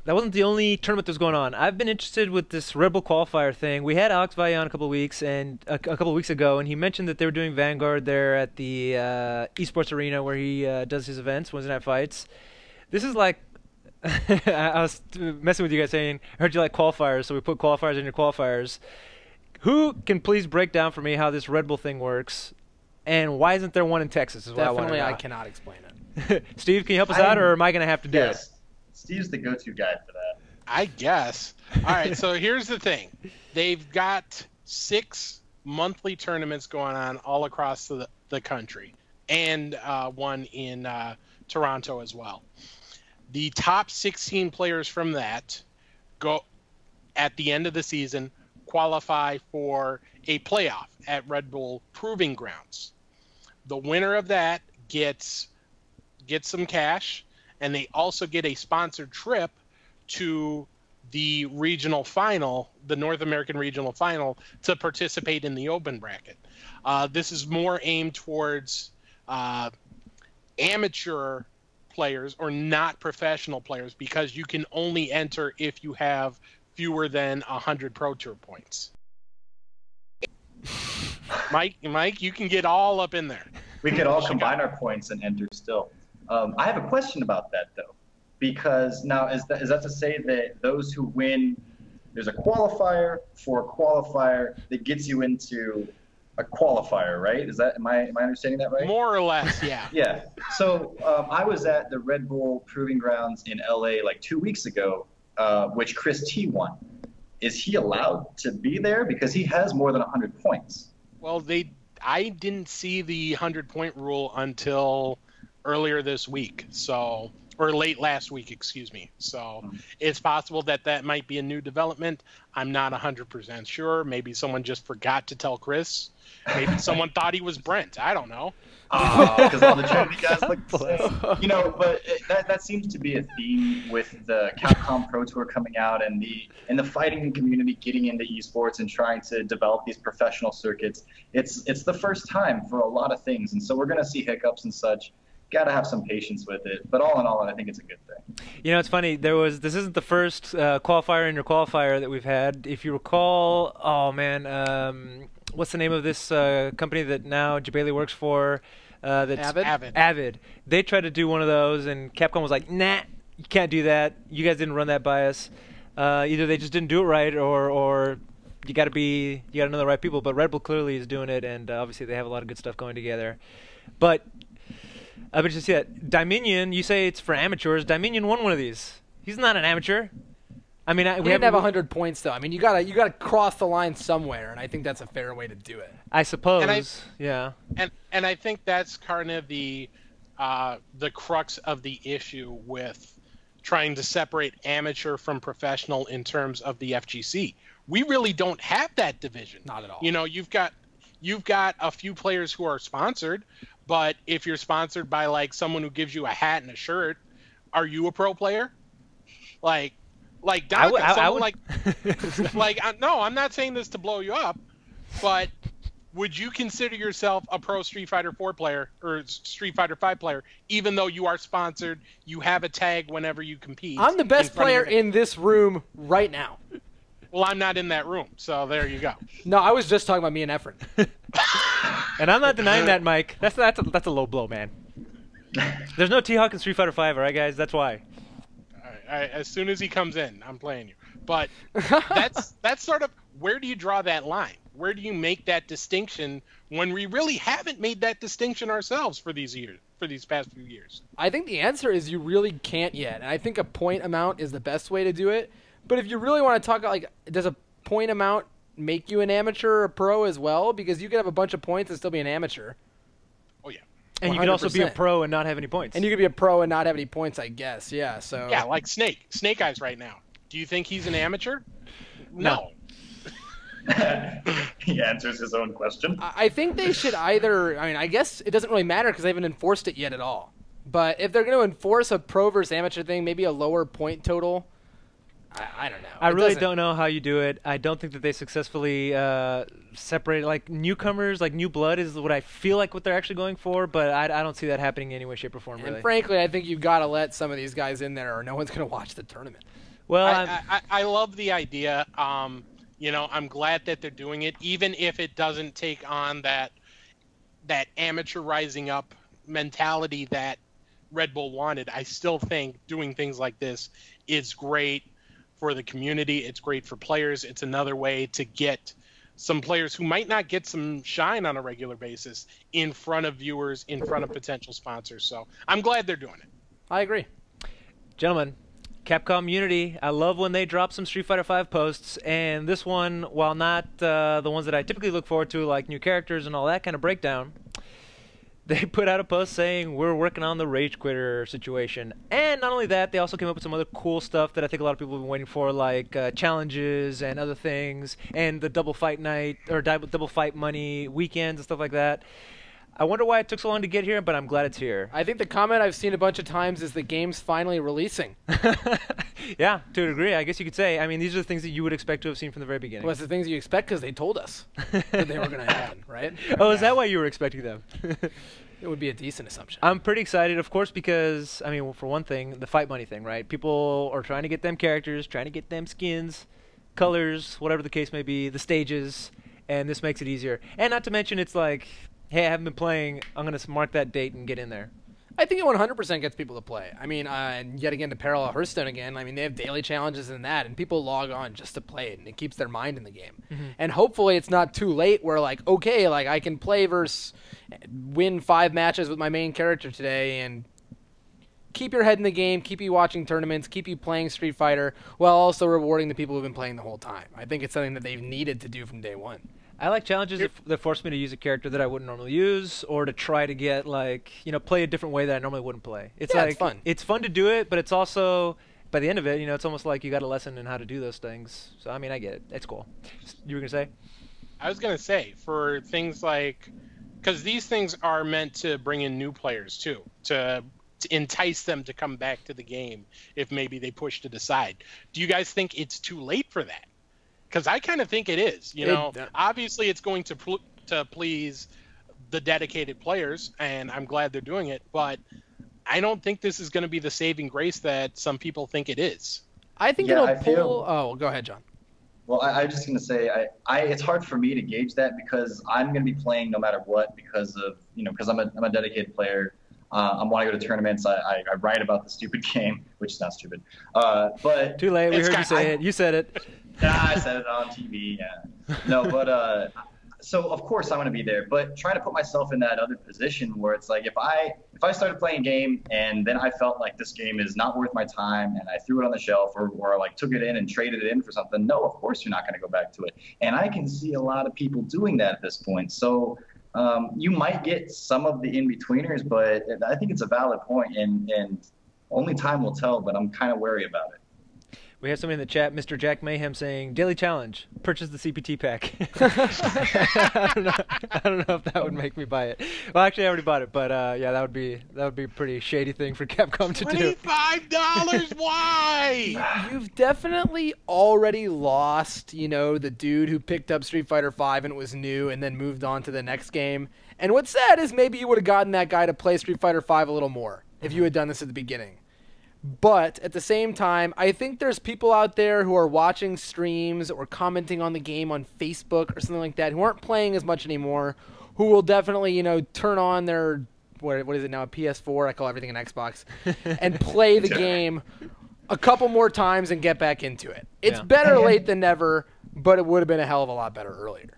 that wasn't the only tournament that was going on. I've been interested with this Red Bull qualifier thing. We had Alex Valle on a couple of weeks ago, and he mentioned that they were doing Vanguard there at the esports arena where he does his events, Wednesday Night Fights. This is like I was messing with you guys saying, I heard you like qualifiers, so we put qualifiers in your qualifiers. Who can please break down for me how this Red Bull thing works, and why isn't there one in Texas? Is what Definitely, I I want to know. cannot explain it. Steve, can you help us out, or am I going to have to do it? Steve's the go-to guy for that. I guess. All right, so here's the thing. They've got 6 monthly tournaments going on all across the country, and one in Toronto as well. The top 16 players from that go at the end of the season qualify for a playoff at Red Bull Proving Grounds. The winner of that gets some cash, and they also get a sponsored trip to the regional final, the North American regional final, to participate in the open bracket. This is more aimed towards amateur players or not professional players, because you can only enter if you have fewer than 100 Pro Tour points. Mike, you can get all up in there. We could all combine our points and enter still. I have a question about that, though, because now is that to say that those who win, there's a qualifier for a qualifier that gets you into a qualifier, right? Am I understanding that right? More or less, yeah. Yeah. So I was at the Red Bull Proving Grounds in LA like 2 weeks ago, which Chris T won. Is he allowed to be there because he has more than 100 points? Well, I didn't see the 100-point rule until earlier this week, or late last week, excuse me. So it's possible that might be a new development. I'm not 100% sure. Maybe someone just forgot to tell Chris. Maybe someone thought he was Brent. I don't know. Because all the Trinity guys look the same. You know, but that seems to be a theme with the Capcom Pro Tour coming out and the fighting community getting into esports and trying to develop these professional circuits. It's the first time for a lot of things, and so we're going to see hiccups and such. Got to have some patience with it, but all in all, I think it's a good thing. You know, it's funny. This isn't the first qualifier in your qualifier that we've had. If you recall, what's the name of this company that now Jabali works for? That's Avid? Avid. They tried to do one of those, and Capcom was like, nah, you can't do that. You guys didn't run that by us. Either they just didn't do it right, or you got to know the right people. But Red Bull clearly is doing it, and obviously they have a lot of good stuff going together. But I bet you see that Dominion. You say it's for amateurs. Dominion won one of these. He's not an amateur. I mean, we didn't have 100 points though. I mean, you gotta cross the line somewhere, and I think that's a fair way to do it. I suppose. Yeah. And I think that's kind of the crux of the issue with trying to separate amateur from professional in terms of the FGC. We really don't have that division. Not at all. You know, you've got a few players who are sponsored, but if you're sponsored by like someone who gives you a hat and a shirt, are you a pro player? Like Donka, no, I'm not saying this to blow you up, but would you consider yourself a pro Street Fighter 4 player or Street Fighter 5 player, even though you are sponsored, you have a tag whenever you compete? I'm the best player in this room right now. Well, I'm not in that room, so there you go. No, I was just talking about me and Efren. And I'm not denying that, Mike. That's a low blow, man. There's no T-Hawk in Street Fighter 5, all right, guys? That's why. All right, as soon as he comes in, I'm playing you. But that's sort of, where do you draw that line? Where do you make that distinction when we really haven't made that distinction ourselves for these past few years? I think the answer is you really can't yet. And I think a point amount is the best way to do it. But if you really want to talk, like, does a point amount make you an amateur or a pro as well? Because you could have a bunch of points and still be an amateur. Oh, yeah. And 100%. You could also be a pro and not have any points. And you could be a pro and not have any points, I guess. Yeah, so. Yeah, like Snake Eyes right now. Do you think he's an amateur? No. He answers his own question. I think they should either, I mean, I guess it doesn't really matter because they haven't enforced it yet at all. But if they're going to enforce a pro versus amateur thing, maybe a lower point total, I don't know. I really don't know how you do it. I don't think that they successfully separate, like, newcomers, like new blood is what I feel like what they're actually going for, but I don't see that happening in any way, shape, or form, really. And frankly, I think you've got to let some of these guys in there or no one's going to watch the tournament. Well, I love the idea. You know, I'm glad that they're doing it, even if it doesn't take on that amateur rising up mentality that Red Bull wanted. I still think doing things like this is great for the community. It's great for players. It's another way to get some players who might not get some shine on a regular basis in front of viewers, in front of potential sponsors. So I'm glad they're doing it. I agree. Gentlemen, Capcom Unity, I love when they drop some Street Fighter V posts, and this one, while not the ones that I typically look forward to, like new characters and all that kind of breakdown, they put out a post saying we're working on the Rage Quitter situation. And not only that, they also came up with some other cool stuff that I think a lot of people have been waiting for, like challenges and other things, and the double fight night, or double fight money weekends and stuff like that. I wonder why it took so long to get here, but I'm glad it's here. I think the comment I've seen a bunch of times is the game's finally releasing. Yeah, to a degree, I guess you could say. I mean, these are the things that you would expect to have seen from the very beginning. Well, it's the things you expect because they told us that they were going to happen, right? Oh, is that why you were expecting them? It would be a decent assumption. I'm pretty excited, of course, because, I mean, for one thing, the fight money thing, right? People are trying to get them characters, trying to get them skins, colors, whatever the case may be, the stages, and this makes it easier. And not to mention, it's like, hey, I haven't been playing, I'm going to mark that date and get in there. I think it 100% gets people to play. I mean, and yet again, to parallel Hearthstone again, I mean, they have daily challenges and that, and people log on just to play it, and it keeps their mind in the game. Mm-hmm. And hopefully it's not too late where, like, okay, like, I can play versus win 5 matches with my main character today and keep your head in the game, keep you watching tournaments, keep you playing Street Fighter, while also rewarding the people who've been playing the whole time. I think it's something that they've needed to do from day one. I like challenges that force me to use a character that I wouldn't normally use, or to try to get, like, you know, play a different way that I normally wouldn't play. It's like, it's fun. It's fun to do it, but it's also, by the end of it, you know, it's almost like you got a lesson in how to do those things. So, I mean, I get it. It's cool. You were going to say? I was going to say, for things like, because these things are meant to bring in new players, too, to entice them to come back to the game if maybe they push to the side. Do you guys think it's too late for that? Because I kind of think it is. You know, obviously it's going to please the dedicated players, and I'm glad they're doing it. But I don't think this is going to be the saving grace that some people think it is. I think it'll pull. Oh, go ahead, John. Well, I'm just going to say, it's hard for me to gauge that because I'm going to be playing no matter what because I'm a dedicated player. I want to go to tournaments. I write about the stupid game, which is not stupid. But too late. We heard you say it. You said it. Yeah, I said it on TV. Yeah. No, but so of course I'm going to be there. But trying to put myself in that other position where it's like if I started playing a game and then I felt like this game is not worth my time and I threw it on the shelf or like took it in and traded it in for something, no, of course you're not going to go back to it. And I can see a lot of people doing that at this point. So. You might get some of the in-betweeners, but I think it's a valid point, and only time will tell, but I'm kind of wary about it. We have somebody in the chat, Mr. Jack Mayhem, saying, daily challenge, purchase the CPT pack. I don't know if that would make me buy it. Well, actually, I already bought it, but yeah, that would be a pretty shady thing for Capcom to do. $25? Why? You've definitely already lost, the dude who picked up Street Fighter V and it was new and then moved on to the next game. And what's sad is maybe you would have gotten that guy to play Street Fighter V a little more if you had done this at the beginning. But at the same time, I think there's people out there who are watching streams or commenting on the game on Facebook or something like that who aren't playing as much anymore, who will definitely, turn on their, what is it now, a PS4, I call everything an Xbox, and play the game a couple more times and get back into it. It's better late than never, but it would have been a hell of a lot better earlier.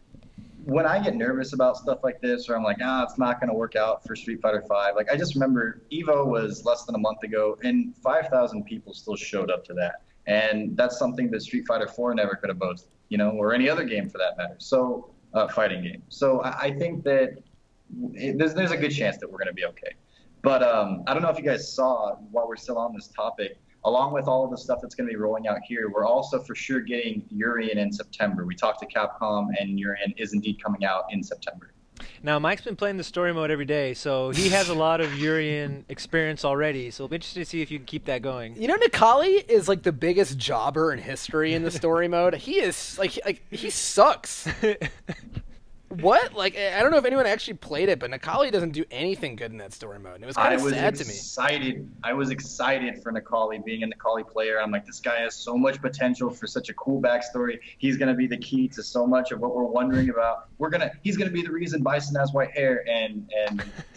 When I get nervous about stuff like this, or I'm like, it's not going to work out for Street Fighter V, like I just remember EVO was less than a month ago, and 5,000 people still showed up to that. And that's something that Street Fighter 4 never could have boasted, or any other game for that matter. So, fighting game. So I think that there's a good chance that we're going to be okay. But I don't know if you guys saw, while we're still on this topic, along with all of the stuff that's going to be rolling out here, we're also for sure getting Urien in September. We talked to Capcom, and Urien is indeed coming out in September. Now, Mike's been playing the story mode every day, so he has a lot of Urien experience already, so it'll be interesting to see if you can keep that going. Nikali is like the biggest jobber in history in the story mode. He is, he sucks. What? I don't know if anyone actually played it, but Nikali doesn't do anything good in that story mode. And it was kind of sad to me. I was excited for Nikali, being a Nikali player. I'm like, this guy has so much potential for such a cool backstory. He's going to be the key to so much of what we're wondering about. He's going to be the reason Bison has white hair. And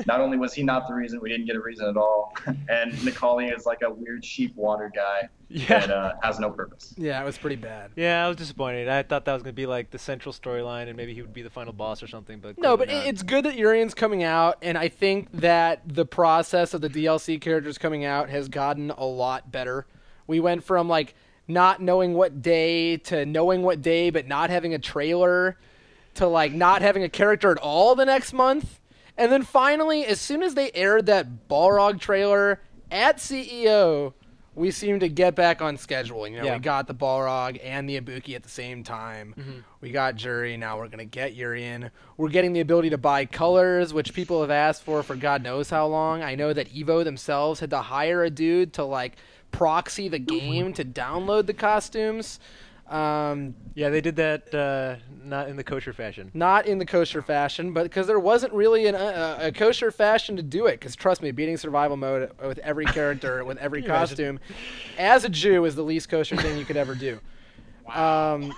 not only was he not the reason, we didn't get a reason at all. And Nikali is like a weird sheep water guy. That has no purpose. Yeah, it was pretty bad. Yeah, I was disappointed. I thought that was going to be like the central storyline, and maybe he would be the final boss or something. But no, but not. It's good that Urien's coming out, and I think that the process of the DLC characters coming out has gotten a lot better. We went from not knowing what day to knowing what day, but not having a trailer, to not having a character at all the next month, and then finally, as soon as they aired that Balrog trailer at CEO. We seem to get back on schedule. We got the Balrog and the Ibuki at the same time. Mm-hmm. We got Jury. Now we're going to get Urien. We're getting the ability to buy colors, which people have asked for God knows how long. I know that EVO themselves had to hire a dude to proxy the game to download the costumes. Yeah, they did that not in the kosher fashion. Not in the kosher fashion, but because there wasn't really a kosher fashion to do it. Because trust me, beating survival mode with every character, with every costume, as a Jew is the least kosher thing you could ever do. Wow.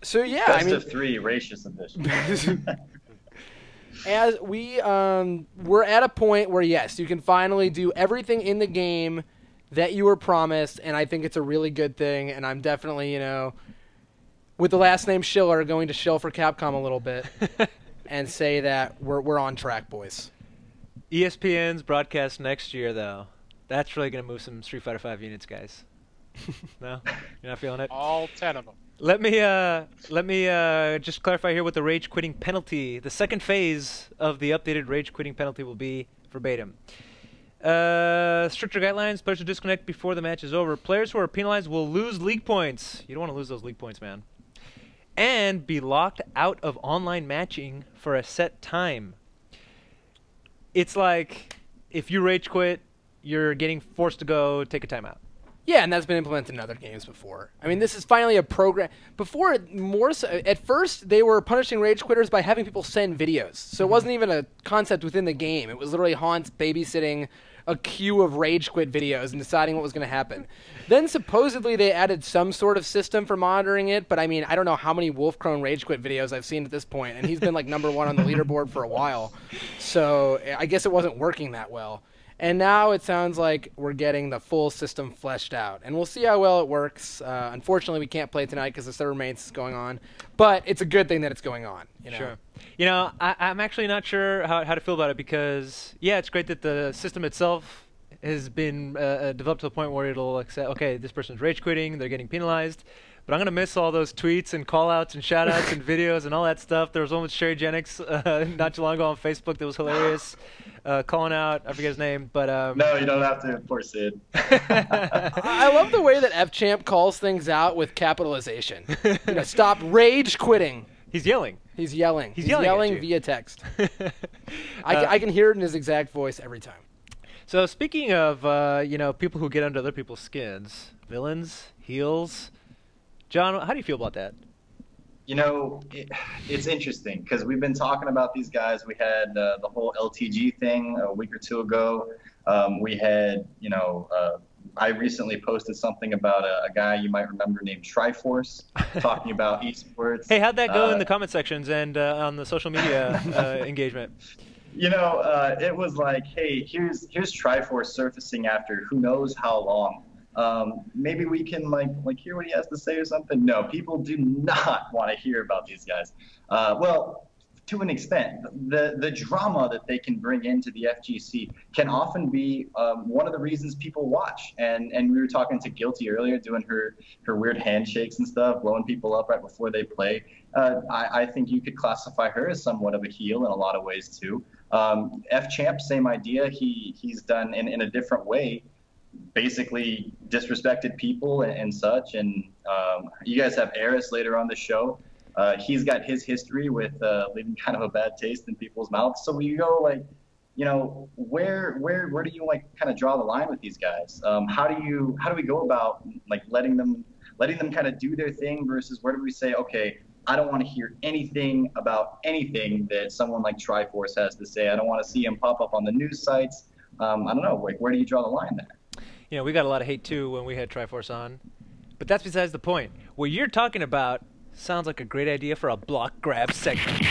So yeah, Best of 3 racist edition. As we're at a point where yes, you can finally do everything in the game that you were promised, and I think it's a really good thing, and I'm definitely, with the last name Schiller, going to shill for Capcom a little bit and say that we're on track, boys. ESPN's broadcast next year, though. That's really going to move some Street Fighter V units, guys. No? You're not feeling it? All 10 of them. Let me just clarify here what the rage quitting penalty, the second phase of the updated rage quitting penalty will be verbatim. Stricter guidelines, players will disconnect before the match is over. Players who are penalized will lose league points. You don't want to lose those league points, man. And be locked out of online matching for a set time. It's like, if you rage quit, you're getting forced to go take a timeout. Yeah, and that's been implemented in other games before. I mean, this is finally a program. Before, more so, at first, they were punishing rage quitters by having people send videos. So it wasn't even a concept within the game. It was literally Hans babysitting a queue of rage quit videos and deciding what was going to happen. Then supposedly they added some sort of system for monitoring it, but I mean, I don't know how many Wolf Crone rage quit videos I've seen at this point, and he's been like #1 on the leaderboard for a while. So I guess it wasn't working that well. And now it sounds like we're getting the full system fleshed out. And we'll see how well it works. Unfortunately, we can't play tonight because the server maintenance is going on. But it's a good thing that it's going on. You know? Sure. You know, I'm actually not sure how to feel about it because, yeah, it's great that the system itself has been developed to the point where it'll accept, okay, this person's rage quitting, they're getting penalized. But I'm going to miss all those tweets and call-outs and shout-outs and videos and all that stuff. There was one with Sherry Jennings not too long ago on Facebook that was hilarious, calling out, I forget his name. But no, you don't have to enforce it. I love the way that FChamp calls things out with capitalization. You know, stop rage quitting. He's yelling. He's yelling. He's yelling via text. I can hear it in his exact voice every time. So speaking of, you know, people who get under other people's skins, villains, heels, John, how do you feel about that? You know, it's interesting because we've been talking about these guys. We had the whole LTG thing a week or two ago. We had, you know, I recently posted something about a guy you might remember named Triforce talking about esports. Hey, how'd that go in the comment sections and on the social media engagement? You know, it was like, hey, here's Triforce surfacing after who knows how long. Maybe we can like hear what he has to say or something. No, people do not want to hear about these guys. Well, to an extent, the drama that they can bring into the FGC can often be one of the reasons people watch. And we were talking to Gllty earlier, doing her weird handshakes and stuff, blowing people up right before they play. I think you could classify her as somewhat of a heel in a lot of ways too. FChamp, same idea. He's done in a different way. Basically disrespected people and such, and you guys have Aris later on the show. He's got his history with leaving kind of a bad taste in people's mouths. So you go like, you know, where do you like kind of draw the line with these guys? How do we go about like letting them kind of do their thing versus where do we say, okay, I don't want to hear anything about anything that someone like Triforce has to say. I don't want to see him pop up on the news sites. I don't know, like where do you draw the line there? You know, we got a lot of hate too when we had Triforce on, but that's besides the point. What you're talking about sounds like a great idea for a block grab segment. It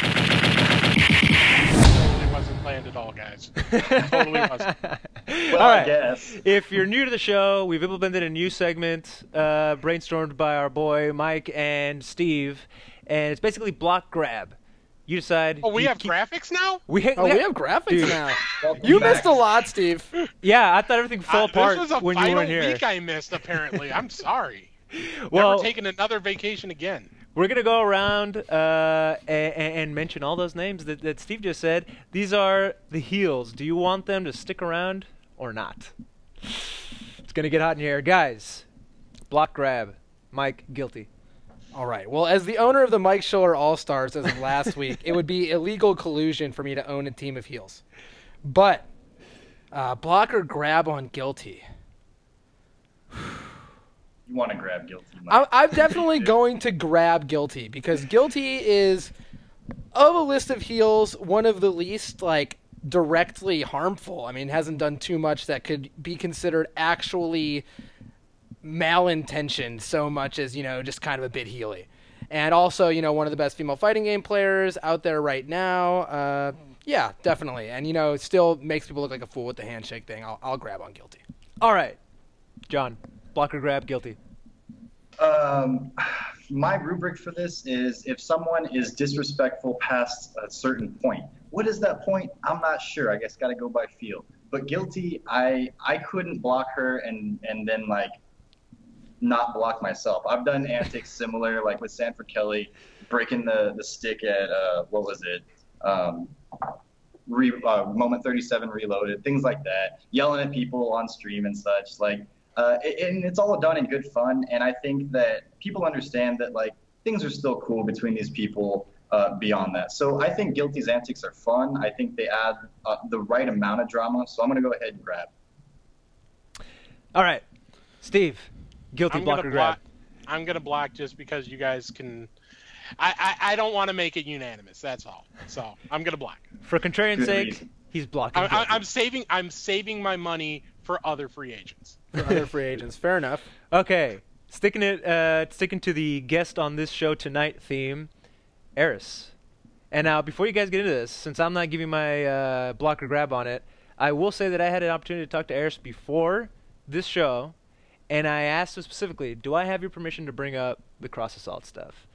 wasn't planned at all, guys. It totally wasn't. Well, All right. I guess. If you're new to the show, we've implemented a new segment brainstormed by our boy Mike and Steve, and it's basically block grab. You decide. Oh, we have graphics now? We have graphics Dude. now. You missed a lot, Steve. Yeah, I thought everything fell apart This was a when you final weren't here. week I missed, apparently. I'm sorry. Well, Never taking another vacation again. we're going to go around and mention all those names that Steve just said. These are the heels. Do you want them to stick around or not? It's going to get hot in here. Guys, block grab. Mike, Gllty. All right. Well, as the owner of the Mike Schiller All-Stars as of last week, it would be illegal collusion for me to own a team of heels. But block or grab on Gllty. You want to grab Gllty, Mike. I'm definitely going to grab Gllty because Gllty is, of a list of heels, one of the least like directly harmful. I mean, hasn't done too much that could be considered actually malintentioned so much as, you know, just kind of a bit heely. And also, you know, one of the best female fighting game players out there right now. Yeah, definitely. And, you know, it still makes people look like a fool with the handshake thing. I'll grab on Gllty. All right. John, block or grab, Gllty. My rubric for this is if someone is disrespectful past a certain point. What is that point? I'm not sure. I guess got to go by feel. But Gllty, I couldn't block her and then like not block myself. I've done antics similar, like with Sanford Kelly, breaking the stick at what was it? Moment 37 Reloaded, things like that. Yelling at people on stream and such, like, and it's all done in good fun. And I think that people understand that like things are still cool between these people beyond that. So I think Gllty's antics are fun. I think they add the right amount of drama. So I'm gonna go ahead and grab. All right, Steve. Gllty, block or grab. I'm going to block just because you guys can... I don't want to make it unanimous, that's all. So, I'm going to block. For contrarian's Good sake, reason. He's blocking. I'm saving my money for other free agents. For other free agents. Fair enough. Okay, sticking to the guest on this show tonight theme, Aris. And now, before you guys get into this, since I'm not giving my block or grab on it, I will say that I had an opportunity to talk to Aris before this show, and I asked him specifically, do I have your permission to bring up the cross assault stuff?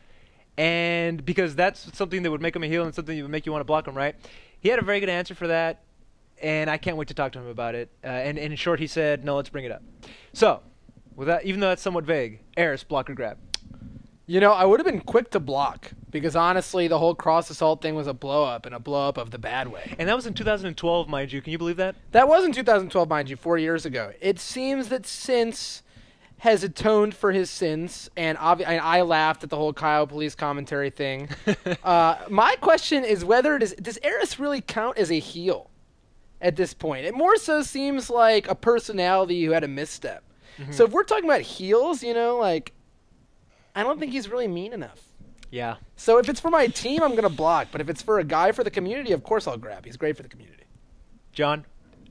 And because that's something that would make him a heel and something that would make you want to block him, right? He had a very good answer for that, and I can't wait to talk to him about it. And in short, he said, no, let's bring it up. So, with that, even though that's somewhat vague, Aris, block or grab? You know, I would have been quick to block because honestly, the whole cross assault thing was a blow up, and a blow up of the bad way. And that was in 2012, mind you. Can you believe that? That was in 2012, mind you, 4 years ago. It seems that since has atoned for his sins, and I laughed at the whole Kyle police commentary thing. My question is whether does Aris really count as a heel at this point? It more so seems like a personality who had a misstep. Mm-hmm. So if we're talking about heels, you know, like, I don't think he's really mean enough. Yeah. So if it's for my team, I'm going to block. But if it's for a guy for the community, of course I'll grab. He's great for the community. John,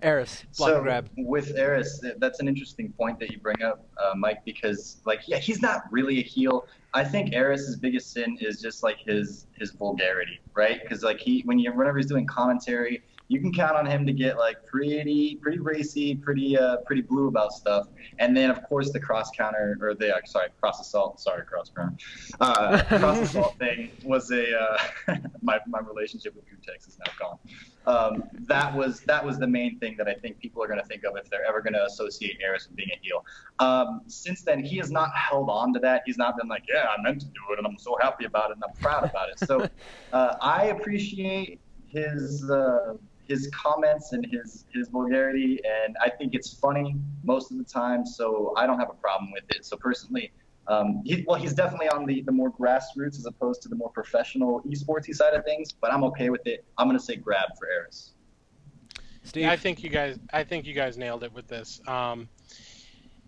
Aris, block or grab? With Aris, that's an interesting point that you bring up, Mike, because, like, yeah, he's not really a heel. I think Aris's biggest sin is just, like, his vulgarity, right? Because, like, whenever he's doing commentary, you can count on him to get, like, pretty racy, pretty blue about stuff. And then, of course, the cross assault thing was my relationship with Gutex is now gone. That was the main thing that I think people are going to think of if they're ever going to associate Aris with being a heel. Since then, he has not held on to that. He's not been like, yeah, I meant to do it, and I'm so happy about it, and I'm proud about it. So I appreciate his comments and his vulgarity, and I think it's funny most of the time, so I don't have a problem with it. So personally, he's definitely on the more grassroots as opposed to the more professional esportsy side of things, but I'm okay with it. I'm going to say grab for Aris. Steve? I think you guys nailed it with this.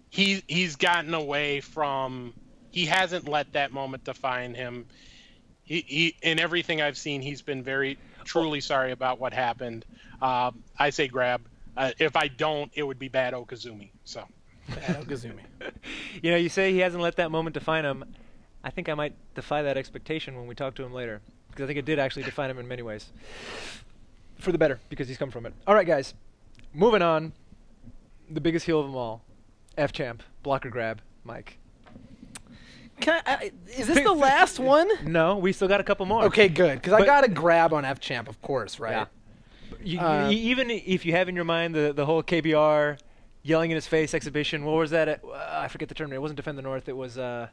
He's gotten away from, he hasn't let that moment define him. He in everything I've seen, he's been very truly sorry about what happened. I say grab. If I don't, it would be bad Okazumi. So bad Okazumi. You know, you say he hasn't let that moment define him. I think I might defy that expectation when we talk to him later, because I think it did actually define him in many ways. For the better, because he's come from it. All right, guys. Moving on. The biggest heel of them all. F-Champ. Block or grab. Mike. Is this the last one? No, we still got a couple more. Okay, good. Because I got to grab on F-Champ, of course, right? Yeah. Even if you have in your mind the whole KBR yelling in his face exhibition, what was that? I forget the term. It wasn't Defend the North. It was Winter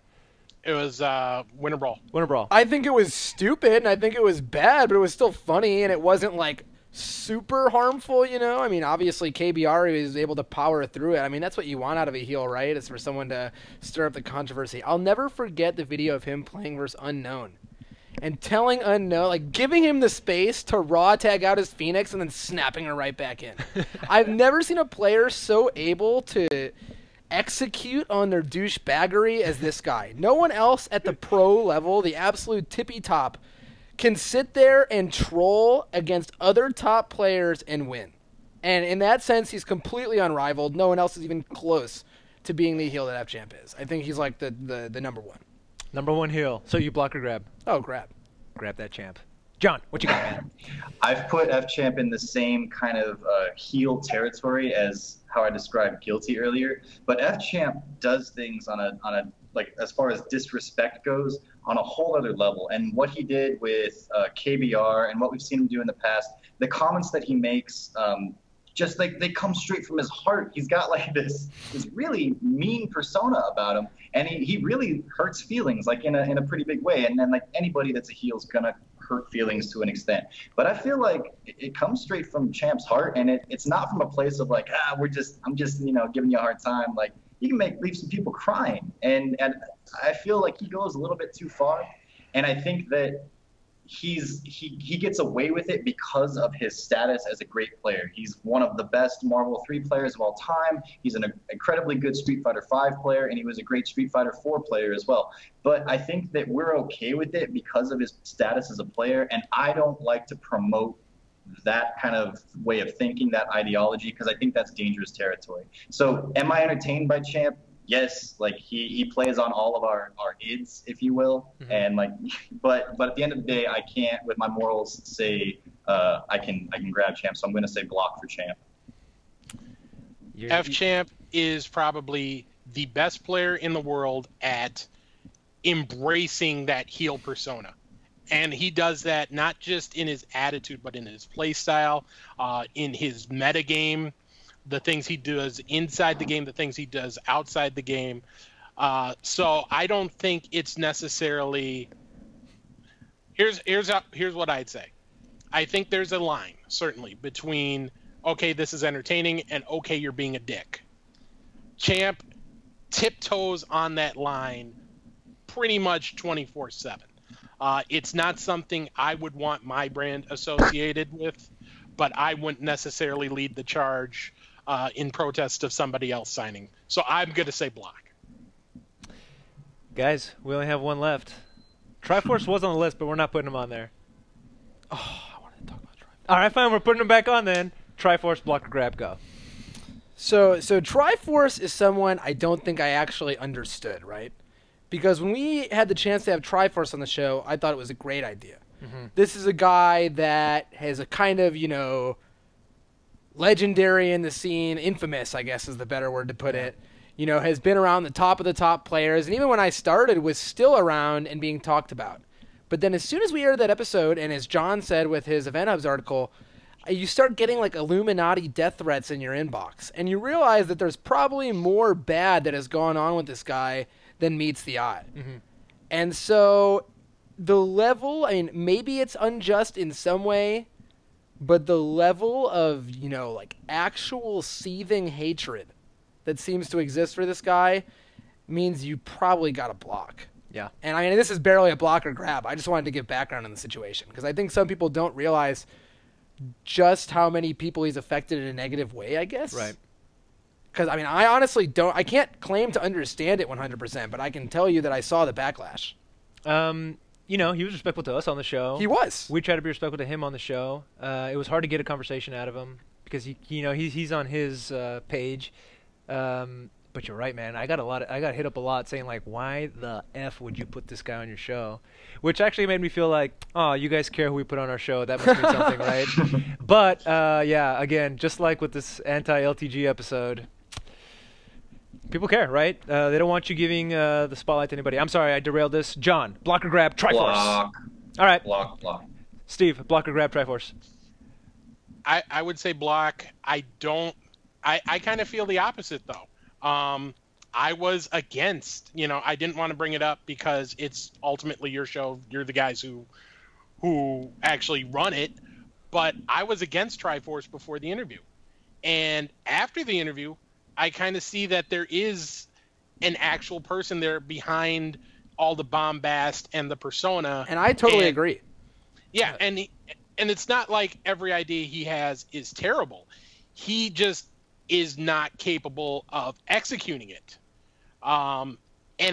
Brawl. Winter Brawl. I think it was stupid, and I think it was bad, but it was still funny, and it wasn't, like, super harmful, you know? I mean, obviously, KBR is able to power through it. I mean, that's what you want out of a heel, right? Is for someone to stir up the controversy. I'll never forget the video of him playing versus Unknown and telling Unknown, like, giving him the space to raw tag out his Phoenix and then snapping her right back in. I've never seen a player so able to execute on their douchebaggery as this guy. No one else at the pro level, the absolute tippy top, can sit there and troll against other top players and win. And in that sense, he's completely unrivaled. No one else is even close to being the heel that F-Champ is. I think he's like the number one. Number one heel. So you block or grab? Oh, grab. Grab that champ. John, what you got, man? I've put F-Champ in the same kind of heel territory as how I described Gllty earlier. But F-Champ does things on a like, as far as disrespect goes, on a whole other level. And what he did with KBR and what we've seen him do in the past, the comments that he makes, just like they come straight from his heart. He's got like this really mean persona about him, and he really hurts feelings, like in a pretty big way. And then, like, anybody that's a heel is gonna hurt feelings to an extent. But I feel like it comes straight from Champ's heart, and it's not from a place of like, I'm just giving you a hard time. Like, he can leave some people crying, and I feel like he goes a little bit too far, and I think that he gets away with it because of his status as a great player. He's one of the best Marvel 3 players of all time. He's an incredibly good Street Fighter 5 player, and he was a great Street Fighter 4 player as well. But I think that we're okay with it because of his status as a player, and I don't like to promote that kind of way of thinking, that ideology, because I think that's dangerous territory. So am I entertained by Champ? Yes, like he plays on all of our ids, if you will, and like, but at the end of the day, I can't with my morals say I can grab Champ, so I'm going to say block for Champ. F-Champ is probably the best player in the world at embracing that heel persona. And he does that not just in his attitude, but in his play style, in his metagame, the things he does inside the game, the things he does outside the game. So I don't think it's necessarily... Here's what I'd say. I think there's a line, certainly, between, okay, this is entertaining, and okay, you're being a dick. Champ tiptoes on that line pretty much 24/7. It's not something I would want my brand associated with, but I wouldn't necessarily lead the charge in protest of somebody else signing. So I'm going to say block. Guys, we only have one left. Triforce was on the list, but we're not putting him on there. Oh, I wanted to talk about Triforce. All right, fine. We're putting him back on then. Triforce, block or grab, go. So Triforce is someone I don't think I actually understood, right? Because when we had the chance to have Triforce on the show, I thought it was a great idea. This is a guy that has a kind of, legendary in the scene, infamous, I guess is the better word to put it, has been around the top of the top players, and even when I started was still around and being talked about. But then as soon as we aired that episode, and as John said with his Event Hubs article, you start getting like Illuminati death threats in your inbox, and you realize that there's probably more bad that has gone on with this guy than meets the eye. And so the level, I mean, maybe it's unjust in some way, but the level of, like actual seething hatred that seems to exist for this guy means you probably got to block. Yeah. And I mean, this is barely a block or grab. I just wanted to give background on the situation because I think some people don't realize just how many people he's affected in a negative way, I guess. Right. Because, I mean, I honestly I can't claim to understand it 100%, but I can tell you that I saw the backlash. He was respectful to us on the show. He was. We tried to be respectful to him on the show. It was hard to get a conversation out of him because he's on his page. But you're right, man. I got hit up a lot saying like, why the F would you put this guy on your show? Which actually made me feel like, oh, you guys care who we put on our show. That must mean something, right? But yeah, again, just like with this anti-LTG episode, people care, right? They don't want you giving the spotlight to anybody. I'm sorry, I derailed this. John, block or grab, Triforce. Block. All right. Block. Steve, block or grab, Triforce. I would say block. I kind of feel the opposite, though. I was against, I didn't want to bring it up because it's ultimately your show. You're the guys who actually run it. But I was against Triforce before the interview. And after the interview, I kind of see that there is an actual person there behind all the bombast and the persona. And I totally agree. Yeah, and it's not like every idea he has is terrible. He just is not capable of executing it. And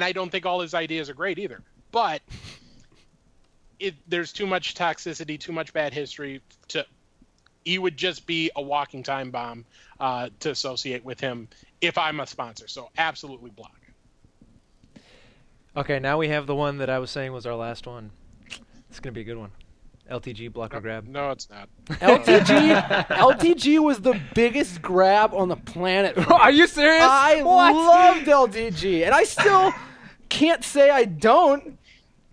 I don't think all his ideas are great either. But there's too much toxicity, too much bad history. He would just be a walking time bomb to associate with him if I'm a sponsor. So absolutely block. Okay, now we have the one that I was saying was our last one. It's going to be a good one. LTG, block or grab. No, it's not. LTG was the biggest grab on the planet. Are you serious? I loved LTG, and I still can't say I don't.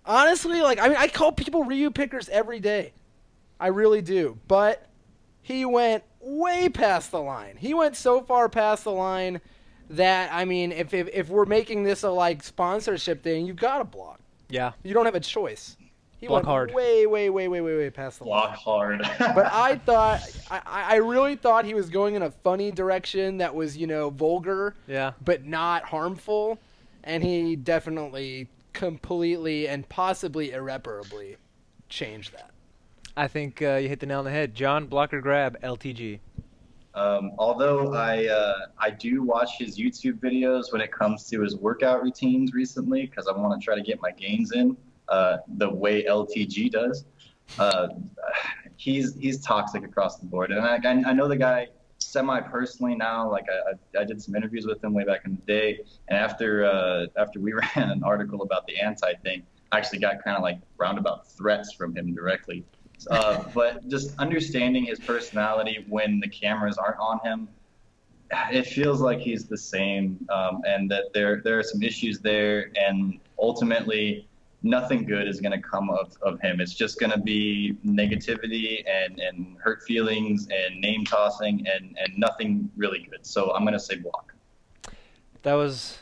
Honestly, I call people Ryu pickers every day. I really do. But he went way past the line. He went so far past the line that, if we're making this a sponsorship thing, you've got to block. Yeah. You don't have a choice. He block went hard. way past the line. Block hard. But I really thought he was going in a funny direction that was, vulgar, yeah, but not harmful. And he definitely completely and possibly irreparably changed that. I think you hit the nail on the head. John, block or grab, LTG. Although I do watch his YouTube videos when it comes to his workout routines recently because I want to try to get my gains in the way LTG does. he's toxic across the board. And I know the guy semi-personally now. Like I did some interviews with him way back in the day, and after we ran an article about the anti thing, I actually got kind of like roundabout threats from him directly. But just understanding his personality when the cameras aren't on him, it feels like he's the same, and that there are some issues there, and ultimately nothing good is going to come of him. It's just going to be negativity and hurt feelings and name tossing and nothing really good. So I'm going to say block. That was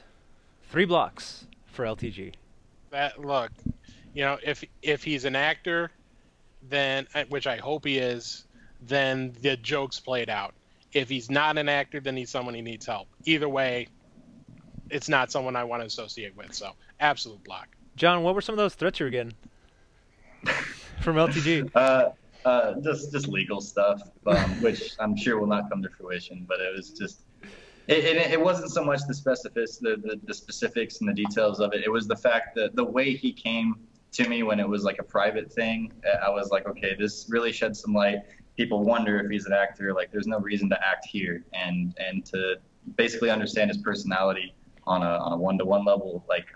3 blocks for LTG. Look, if he's an actor, then, which I hope he is, then the joke's played out. If he's not an actor, then he's someone who needs help. Either way, it's not someone I want to associate with. So absolute block. John, what were some of those threats you were getting from LTG? Just legal stuff, which I'm sure will not come to fruition. But it was just, it wasn't so much the specifics and the details of it. It was the fact that the way he came to me when it was like a private thing, I was like, okay, this really sheds some light. People wonder if he's an actor. Like, there's no reason to act here, and to basically understand his personality on a one-to-one level. Like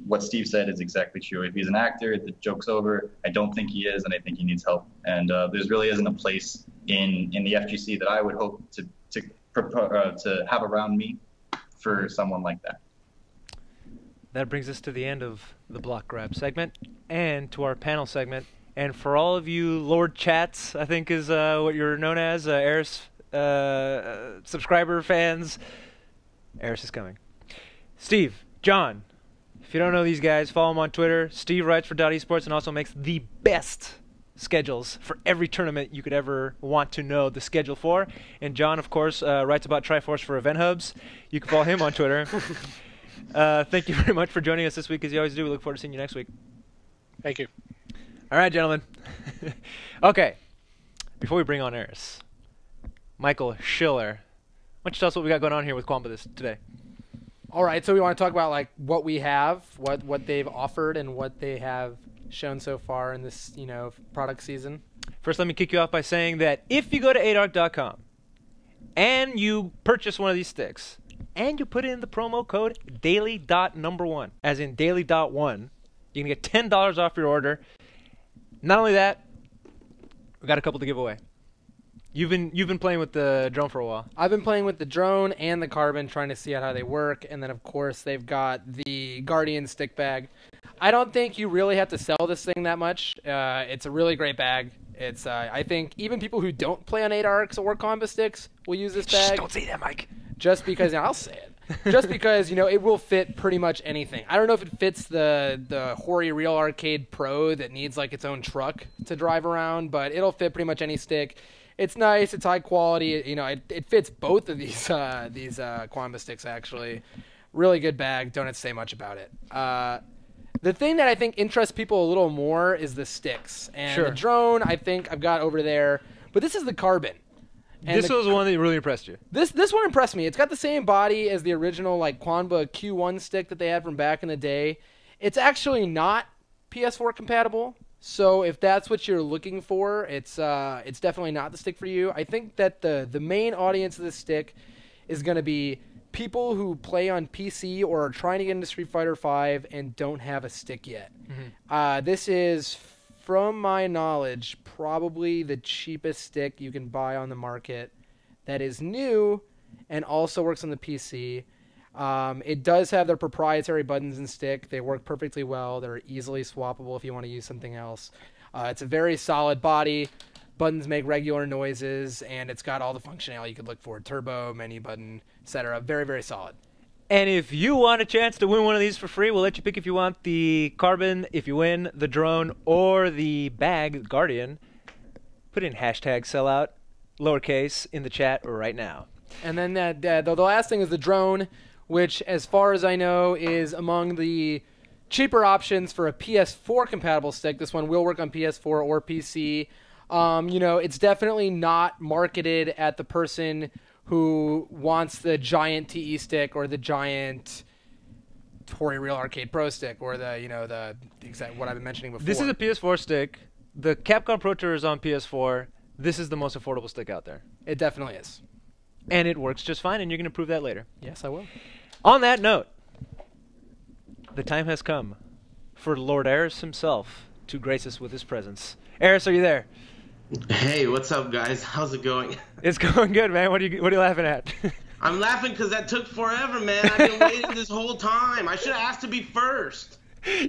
what Steve said is exactly true. If he's an actor, the joke's over. I don't think he is, and I think he needs help. And there's really isn't a place in the FGC that I would hope to have around me for someone like that. That brings us to the end of the block grab segment and to our panel segment. And for all of you Lord Chats, I think is what you're known as, Aris subscriber fans, Aris is coming. Steve, John, if you don't know these guys, follow them on Twitter. Steve writes for .esports and also makes the best schedules for every tournament you could ever want to know the schedule for. And John, of course, writes about Triforce for Event Hubs. You can follow him on Twitter. Thank you very much for joining us this week, as you always do. We look forward to seeing you next week. Thank you. All right, gentlemen. Okay, before we bring on Aris, Michael Schiller, why don't you tell us what we got going on here with Qanba today? All right, so we want to talk about like what we have, what they've offered, and what they have shown so far in this product season. First, let me kick you off by saying that if you go to adark.com and you purchase one of these sticks and you put in the promo code daily.1, as in daily.1, you can get $10 off your order. Not only that, we got a couple to give away. You've been playing with the drone for a while. I've been playing with the drone and the carbon, trying to see how they work, and then of course they've got the Guardian stick bag. I don't think you really have to sell this thing that much. It's a really great bag. It's I think even people who don't play on ADARCs or Qanba sticks will use this bag. Shh, don't say that, Mike. Just because I'll say it. Just because it will fit pretty much anything. I don't know if it fits the Hori Real Arcade Pro that needs like its own truck to drive around, but it'll fit pretty much any stick. It's nice. It's high quality. It fits both of these Qanba sticks actually. Really good bag. Don't have to say much about it. The thing that I think interests people a little more is the sticks and Sure. the drone. I think I've got over there, but this is the carbon. And This was one that really impressed you. This one impressed me. It's got the same body as the original like Qanba Q1 stick that they had from back in the day. It's actually not PS4 compatible. So if that's what you're looking for, it's definitely not the stick for you. I think that the main audience of this stick is going to be people who play on PC or are trying to get into Street Fighter V and don't have a stick yet. Mm-hmm. This is, from my knowledge, probably the cheapest stick you can buy on the market that is new and also works on the PC. It does have their proprietary buttons and stick. They work perfectly well. They're easily swappable if you want to use something else. It's a very solid body. Buttons make regular noises, and it's got all the functionality you could look for. Turbo, menu button, etc. Very, very solid. And if you want a chance to win one of these for free, we'll let you pick if you want the carbon, if you win the drone, or the bag, Guardian. Put in hashtag sellout, lowercase, in the chat right now. And then the last thing is the drone, which, as far as I know, is among the cheaper options for a PS4 compatible stick. This one will work on PS4 or PC. It's definitely not marketed at the person who wants the giant TE stick or the giant Hori Real Arcade Pro stick or the exact what I've been mentioning before. This is a PS4 stick the Capcom Pro Tour is on PS4. This is the most affordable stick out there. It definitely is. And it works just fine, and you're going to prove that later. Yes, I will. On that note, the time has come for Lord Aris himself to grace us with his presence. Aris, are you there? Hey, what's up, guys? How's it going? It's going good, man. What are you laughing at? I'm laughing because that took forever, man. I've been waiting this whole time. I should have asked to be first.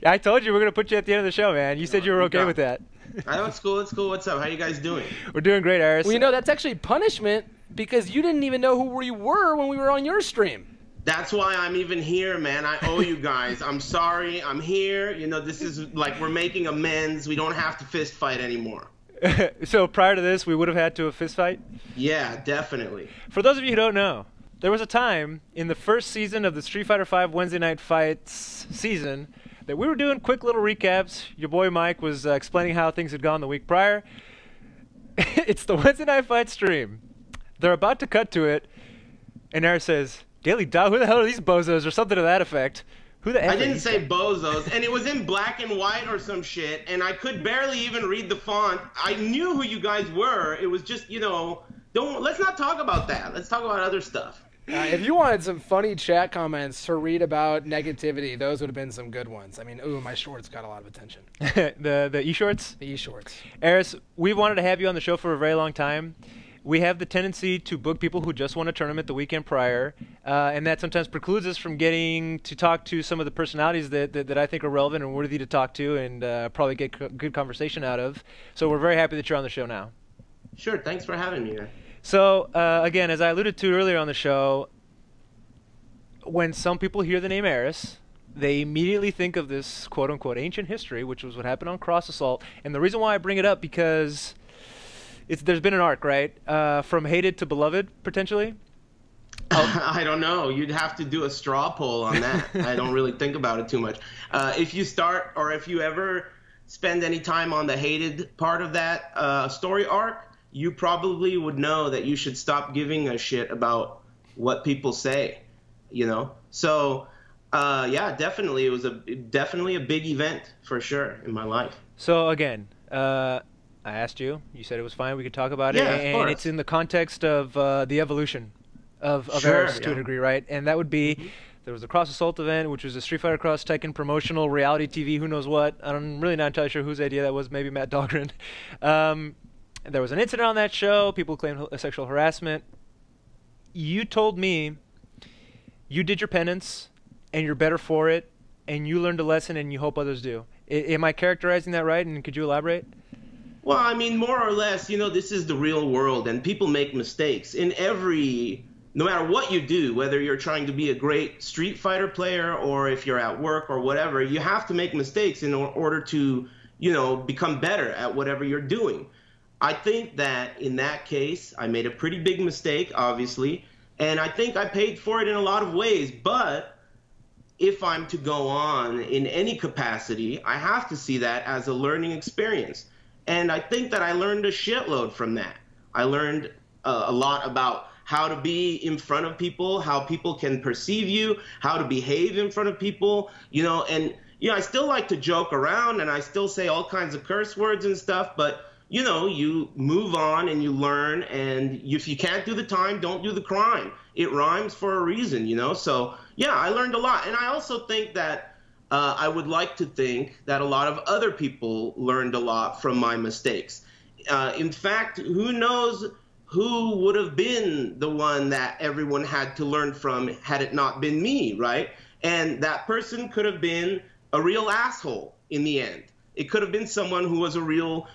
I told you we're going to put you at the end of the show, man. You said you were okay with that. That's cool. That's cool. What's up? How you guys doing? We're doing great, Aris. Well, you know, that's actually punishment because you didn't even know who we were when we were on your stream. That's why I'm even here, man. I owe you guys. I'm sorry. I'm here. You know, this is like we're making amends. We don't have to fist fight anymore. So prior to this, we would have had to a fist fight? Yeah, definitely. For those of you who don't know, there was a time in the first season of the Street Fighter V Wednesday Night Fights season that we were doing quick little recaps. Your boy Mike was explaining how things had gone the week prior. It's the Wednesday Night Fights stream. They're about to cut to it, and Aris says, Daily Dog, who the hell are these bozos, or something to that effect. Who the F I didn't say bozos, and it was in black and white or some shit, and I could barely even read the font. I knew who you guys were. It was just, you know, let's not talk about that. Let's talk about other stuff. If you wanted some funny chat comments to read about negativity, those would have been some good ones. I mean, ooh, my shorts got a lot of attention. The e-shorts? The e-shorts. Aris, we've wanted to have you on the show for a very long time. We have the tendency to book people who just won a tournament the weekend prior, and that sometimes precludes us from getting to talk to some of the personalities that I think are relevant and worthy to talk to and probably get good conversation out of. So we're very happy that you're on the show now. Sure, thanks for having me, man. So, again, as I alluded to earlier on the show, when some people hear the name Aris, they immediately think of this quote-unquote ancient history, which was what happened on Cross Assault. And the reason why I bring it up because there's been an arc, right? From hated to beloved, potentially? I don't know. You'd have to do a straw poll on that. I don't really think about it too much. If you start or if you ever spend any time on the hated part of that story arc, you probably would know that you should stop giving a shit about what people say, you know? So, yeah, definitely. It was definitely a big event for sure in my life. So, again, I asked you. You said it was fine. We could talk about it. Yeah, of course. It's in the context of the evolution of Sure, Aris to a yeah. degree, right? And that would be there was a Cross Assault event, which was a Street Fighter Cross Tekken promotional reality TV, who knows what. I'm really not entirely sure whose idea that was, maybe Matt Dahlgren. There was an incident on that show. People claimed sexual harassment. You told me you did your penance, and you're better for it, and you learned a lesson, and you hope others do. Am I characterizing that right, and could you elaborate? Well, I mean, more or less, you know, this is the real world, and people make mistakes no matter what you do, whether you're trying to be a great Street Fighter player or if you're at work or whatever, you have to make mistakes in order to, you know, become better at whatever you're doing. I think that in that case, I made a pretty big mistake, obviously, and I think I paid for it in a lot of ways, but if I'm to go on in any capacity, I have to see that as a learning experience. And I think that I learned a shitload from that. I learned a lot about how to be in front of people, how people can perceive you, how to behave in front of people, you know, and, you know, I still like to joke around and I still say all kinds of curse words and stuff, but, you know, you move on and you learn, and if you can't do the time, don't do the crime. It rhymes for a reason, you know? So, yeah, I learned a lot. And I also think that I would like to think that a lot of other people learned a lot from my mistakes. In fact, who knows who would have been the one that everyone had to learn from had it not been me, right? And that person could have been a real asshole in the end. It could have been someone who was a real,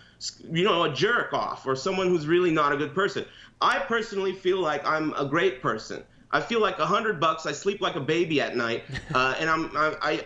you know, a jerk off, or someone who's really not a good person. I personally feel like I'm a great person. I feel like $100. I sleep like a baby at night, and I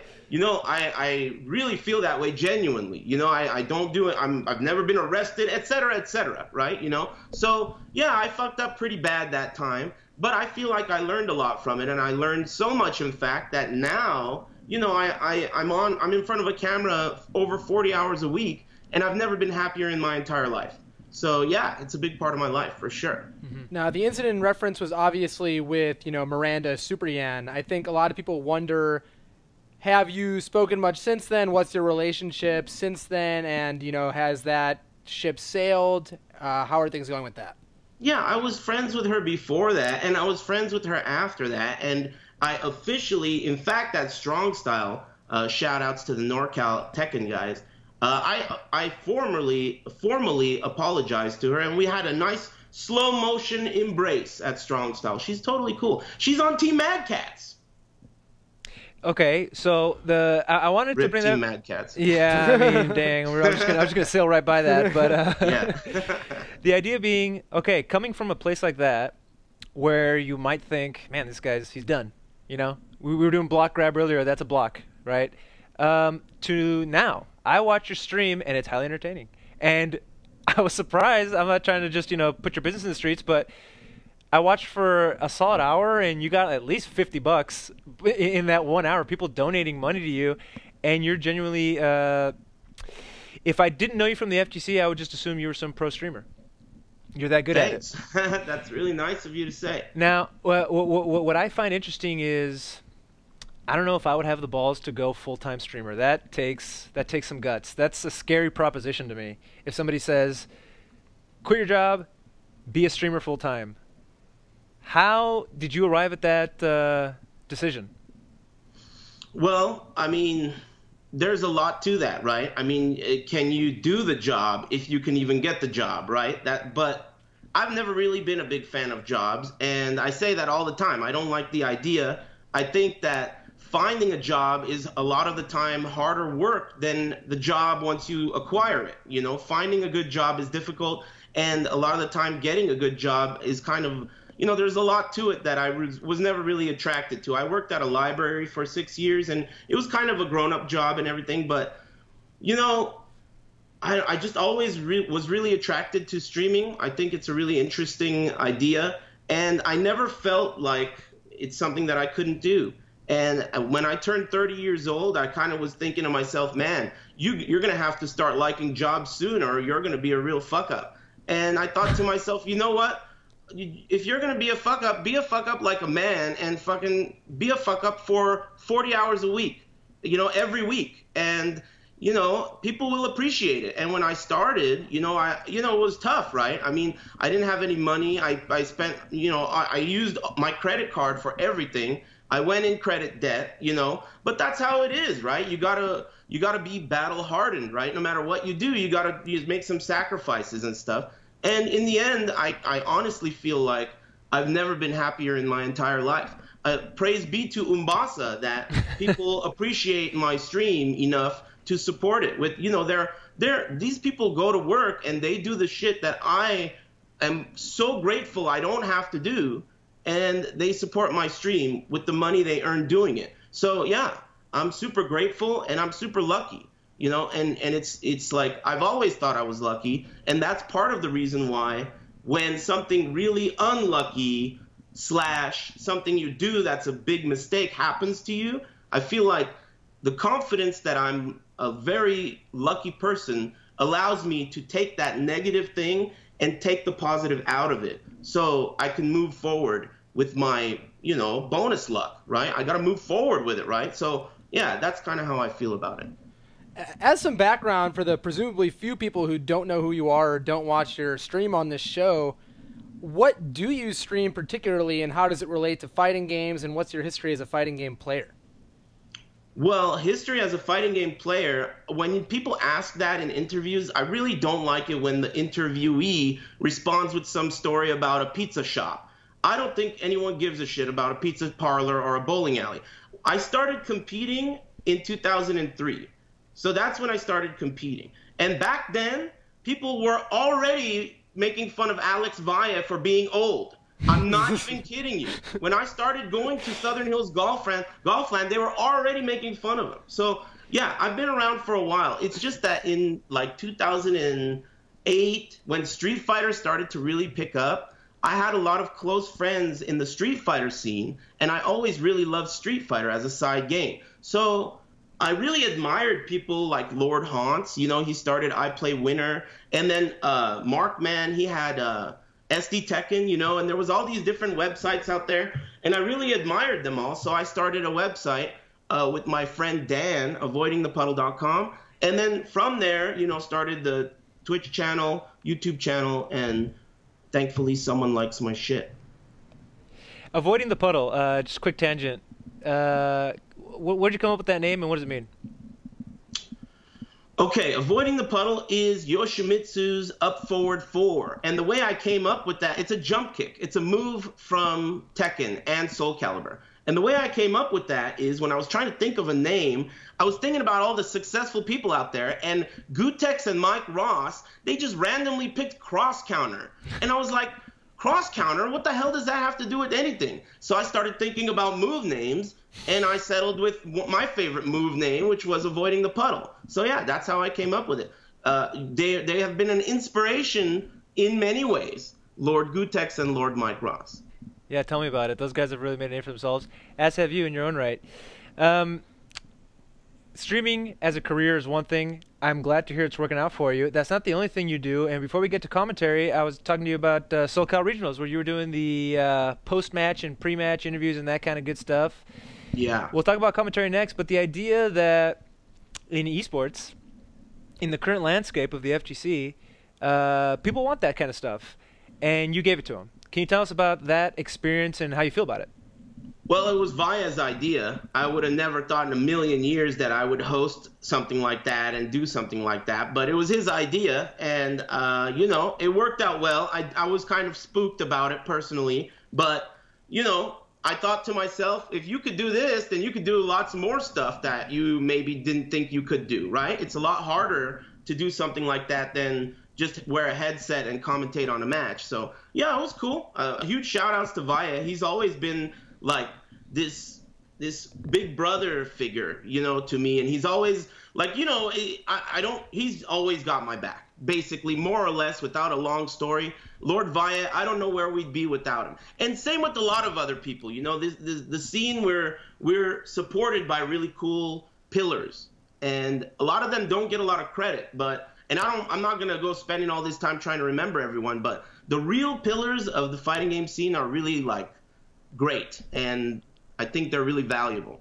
really feel that way genuinely. You know, I don't do it. I've never been arrested, et cetera, right? You know, so yeah, I fucked up pretty bad that time, but I feel like I learned a lot from it, and I learned so much, in fact, that now, you know, I'm in front of a camera over 40 hours a week, and I've never been happier in my entire life. So yeah, it's a big part of my life for sure. Mm-hmm. Now, the incident in reference was obviously with, you know, Miranda Supriyan. I think a lot of people wonder Have you spoken much since then? What's your relationship since then? And, has that ship sailed? How are things going with that? Yeah, I was friends with her before that, and I was friends with her after that, and I officially, in fact, that Strong Style, shout outs to the NorCal Tekken guys, I formally apologized to her, and we had a nice slow motion embrace at Strong Style. She's totally cool. She's on Team Mad Cats. Okay, so I wanted to bring that Team Mad Cats. Yeah, I mean, dang, I'm just gonna sail right by that. But yeah. The idea being, okay, coming from a place like that, where you might think, man, he's done. We were doing block grab earlier. That's a block, right? To now, I watch your stream and it's highly entertaining. And I was surprised. I'm not trying to just put your business in the streets, but I watched for a solid hour, and you got at least $50 in that 1 hour. People donating money to you, and you're genuinely. If I didn't know you from the FGC, I would just assume you were some pro streamer. You're that good Thanks. at it. That's really nice of you to say. Now, what I find interesting is, I don't know if I would have the balls to go full-time streamer. That takes some guts. That's a scary proposition to me. If somebody says, quit your job, be a streamer full-time. How did you arrive at that decision? Well, I mean, there's a lot to that, right? I mean, can you do the job if you can even get the job, right? But I've never really been a big fan of jobs, and I say that all the time. I don't like the idea. I think that finding a job is a lot of the time harder work than the job once you acquire it. Finding a good job is difficult, and a lot of the time getting a good job is kind of there's a lot to it that I was never really attracted to. I worked at a library for 6 years, and it was kind of a grown-up job and everything. But, I just always was really attracted to streaming. I think it's a really interesting idea, and I never felt like it's something that I couldn't do. And when I turned 30 years old, I kind of was thinking to myself, man, you're going to have to start liking jobs soon, or you're going to be a real fuck-up. And I thought to myself, you know what? If you're going to be a fuck up like a man, and fucking be a fuck up for 40 hours a week, every week. And, people will appreciate it. And when I started, it was tough, right? I mean, I didn't have any money. I spent, I used my credit card for everything. I went in credit debt, but that's how it is, right? You gotta be battle hardened, right? No matter what you do, you gotta make some sacrifices and stuff. And in the end, I honestly feel like I've never been happier in my entire life. Praise be to Umbasa that people appreciate my stream enough to support it. With these people go to work and they do the shit that I am so grateful I don't have to do, and they support my stream with the money they earn doing it. So yeah, I'm super grateful and I'm super lucky. And it's like I've always thought I was lucky, and that's part of the reason why when something really unlucky / something you do that's a big mistake happens to you, I feel like the confidence that I'm a very lucky person allows me to take that negative thing and take the positive out of it, so I can move forward with my bonus luck, right? I got to move forward with it, right? So yeah, that's kind of how I feel about it. As some background for the presumably few people who don't know who you are or don't watch your stream on this show, what do you stream particularly, and how does it relate to fighting games, and what's your history as a fighting game player? Well, history as a fighting game player, when people ask that in interviews, I really don't like it when the interviewee responds with some story about a pizza shop. I don't think anyone gives a shit about a pizza parlor or a bowling alley. I started competing in 2003. So that's when I started competing. And back then, people were already making fun of Alex Valle for being old. I'm not even kidding you. When I started going to Southern Hills Golfland, they were already making fun of him. So yeah, I've been around for a while. It's just that in like 2008, when Street Fighter started to really pick up, I had a lot of close friends in the Street Fighter scene, and I always really loved Street Fighter as a side game. So I really admired people like Lord Haunts. He started I Play Winner. And then Markman, he had SD Tekken, and there was all these different websites out there. And I really admired them all. So I started a website with my friend Dan, avoidingthepuddle.com. And then from there, started the Twitch channel, YouTube channel, and thankfully someone likes my shit. Avoiding the Puddle, just a quick tangent. Where'd you come up with that name, and what does it mean? Okay, Avoiding the Puddle is Yoshimitsu's up forward 4. And the way I came up with that, it's a jump kick. It's a move from Tekken and Soul Calibur. And the way I came up with that is when I was trying to think of a name, I was thinking about all the successful people out there, and Gutex and Mike Ross, they just randomly picked Cross Counter. And I was like, Cross Counter? What the hell does that have to do with anything? So I started thinking about move names, and I settled with my favorite move name, which was Avoiding the Puddle. So yeah, that's how I came up with it. They have been an inspiration in many ways, Lord Gutex and Lord Mike Ross. Yeah, tell me about it. Those guys have really made a name for themselves, as have you in your own right. Streaming as a career is one thing. I'm glad to hear it's working out for you. That's not the only thing you do. And before we get to commentary, I was talking to you about SoCal Regionals, where you were doing the post-match and pre-match interviews and that kind of good stuff. Yeah. We'll talk about commentary next, but the idea that in esports, in the current landscape of the FGC, people want that kind of stuff, and you gave it to them. Can you tell us about that experience and how you feel about it? Well, it was Vaya's idea. I would have never thought in a million years that I would host something like that and do something like that. But it was his idea, and, it worked out well. I was kind of spooked about it personally. But, I thought to myself, if you could do this, then you could do lots more stuff that you maybe didn't think you could do, right? It's a lot harder to do something like that than just wear a headset and commentate on a match. So, yeah, it was cool. Huge shout-outs to Vaya. He's always been like this big brother figure, to me, and he's always like, he's always got my back, basically, more or less, without a long story. Lord Vaya, I don't know where we'd be without him. And same with a lot of other people, the scene where we're supported by really cool pillars, and a lot of them don't get a lot of credit, I'm not gonna go spending all this time trying to remember everyone, but the real pillars of the fighting game scene are really great, and I think they're really valuable.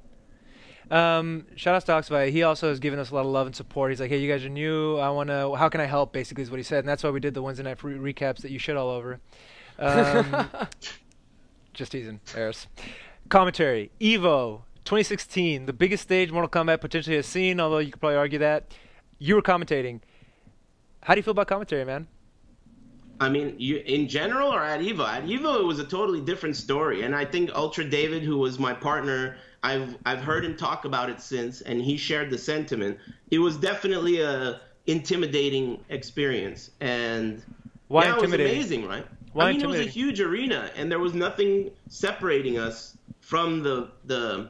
Shout out to Oxby. He also has given us a lot of love and support. He's like, hey, you guys are new. How can I help, basically, is what he said. And that's why we did the Wednesday night recaps that you shit all over. Just teasing, Aris. Commentary. EVO 2016, the biggest stage Mortal Kombat potentially has seen, although you could probably argue that. You were commentating. How do you feel about commentary, man? I mean, in general or at EVO? At EVO, it was a totally different story. And I think Ultra David, who was my partner, I've heard him talk about it since, and he shared the sentiment. It was definitely a intimidating experience. And why yeah, intimidating? It was amazing, right? Why I mean, it was a huge arena, and there was nothing separating us from the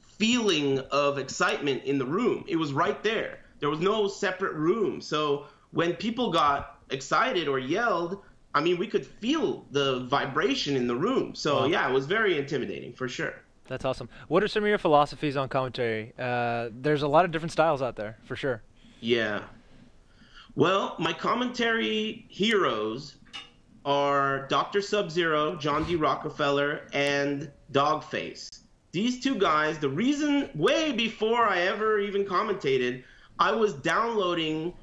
feeling of excitement in the room. It was right there. There was no separate room. So when people got excited or yelled, I mean, we could feel the vibration in the room. So wow. Yeah, it was very intimidating for sure. That's awesome. What are some of your philosophies on commentary? There's a lot of different styles out there, for sure. Yeah. Well, my commentary heroes are Dr. Sub-Zero, John D. Rockefeller, and Dogface. These two guys, the reason, way before I ever even commentated, I was downloading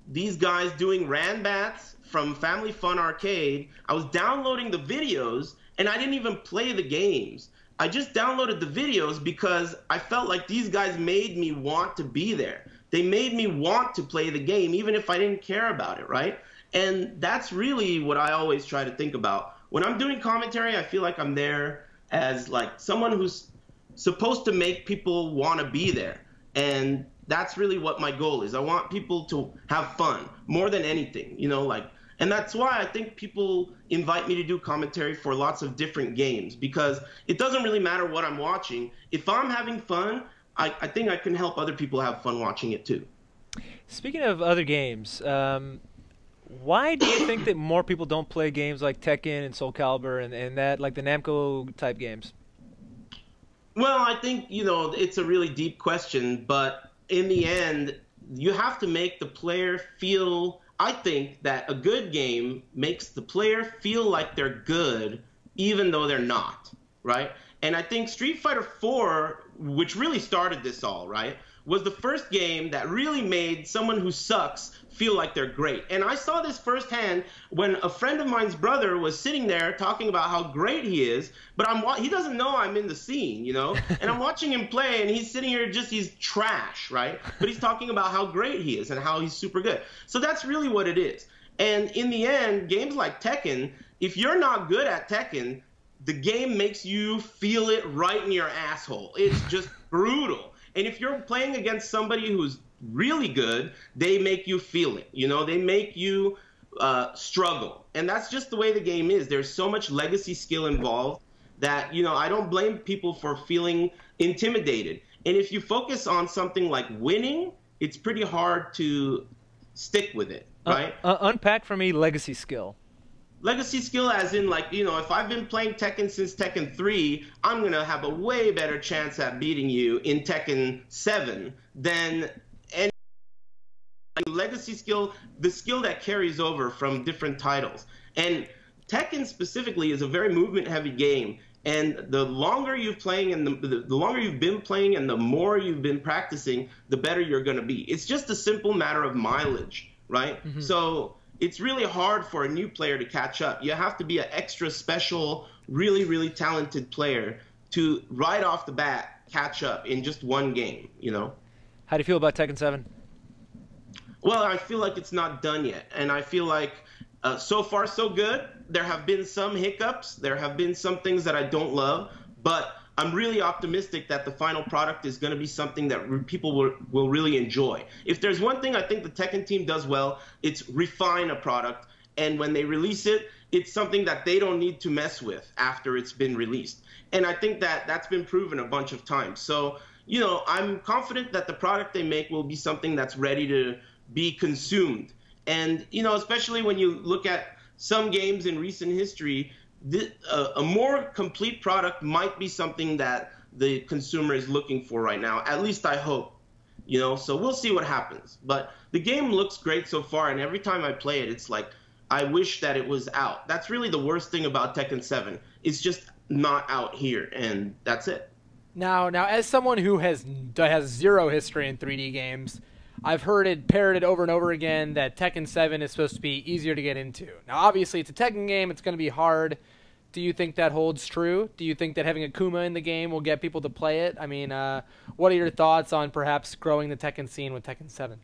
these guys doing Ranbats from Family Fun Arcade. I was downloading the videos, and I didn't even play the games. I just downloaded the videos because I felt like these guys made me want to be there. They made me want to play the game, even if I didn't care about it, right? And that's really what I always try to think about. When I'm doing commentary, I feel like I'm there as someone who's supposed to make people want to be there. And that's really what my goal is. I want people to have fun more than anything, and that's why I think people invite me to do commentary for lots of different games, because it doesn't really matter what I'm watching. If I'm having fun, I think I can help other people have fun watching it too. Speaking of other games, why do you think that more people don't play games like Tekken and Soul Calibur and that, like the Namco type games? Well, I think, it's a really deep question, but in the end, you have to make the player feel. I think that a good game makes the player feel like they're good, even though they're not, right? And I think Street Fighter 4 which really started this all, right, was the first game that really made someone who sucks feel like they're great. And I saw this firsthand when a friend of mine's brother was sitting there talking about how great he is, but he doesn't know I'm in the scene, you know? And I'm watching him play, and he's sitting here he's trash, right? But he's talking about how great he is and how he's super good. So that's really what it is. And in the end, games like Tekken, if you're not good at Tekken, the game makes you feel it right in your asshole. It's just brutal. And if you're playing against somebody who's really good, they make you feel it. You know, they make you struggle. And that's just the way the game is. There's so much legacy skill involved that, you know, I don't blame people for feeling intimidated. And if you focus on something like winning, it's pretty hard to stick with it, right? Unpack for me legacy skill. Legacy skill as in, like, you know, if I've been playing Tekken since Tekken 3, I'm going to have a way better chance at beating you in Tekken 7 than any legacy skill, the skill that carries over from different titles. And Tekken specifically is a very movement-heavy game. And the longer you've playing and the longer you've been playing and the more you've been practicing, the better you're going to be. It's just a simple matter of mileage, right? Mm-hmm. So it's really hard for a new player to catch up. You have to be an extra special, really, really talented player to right off the bat catch up in just one game, you know? How do you feel about Tekken 7? Well, I feel like it's not done yet. And I feel like so far so good. There have been some hiccups. There have been some things that I don't love. But I'm really optimistic that the final product is going to be something that people will really enjoy. If there's one thing I think the Tekken team does well, it's refine a product. And when they release it, it's something that they don't need to mess with after it's been released. And I think that that's been proven a bunch of times. So, you know, I'm confident that the product they make will be something that's ready to be consumed. And, you know, especially when you look at some games in recent history, a more complete product might be something that the consumer is looking for right now. At least I hope, you know, so we'll see what happens. But the game looks great so far, and every time I play it, it's like I wish that it was out. That's really the worst thing about Tekken 7. It's just not out here, and that's it. Now, as someone who has zero history in 3D games, I've heard it parroted over and over again that Tekken 7 is supposed to be easier to get into. Now, obviously, it's a Tekken game. It's going to be hard. Do you think that holds true? Do you think that having a Kuma in the game will get people to play it? I mean, what are your thoughts on perhaps growing the Tekken scene with Tekken 7?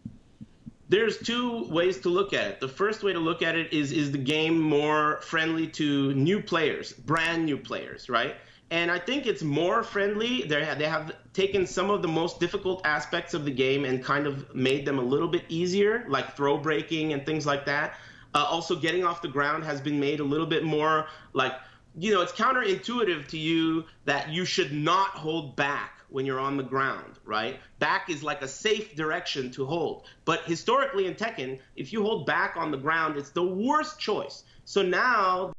There's two ways to look at it. The first way to look at it is the game more friendly to new players, brand new players, right? And I think it's more friendly. They have taken some of the most difficult aspects of the game and kind of made them a little bit easier, like throw breaking and things like that. Also, getting off the ground has been made a little bit more like, you know, it's counterintuitive to you that you should not hold back when you're on the ground, right? Back is like a safe direction to hold. But historically in Tekken, if you hold back on the ground, it's the worst choice. So now,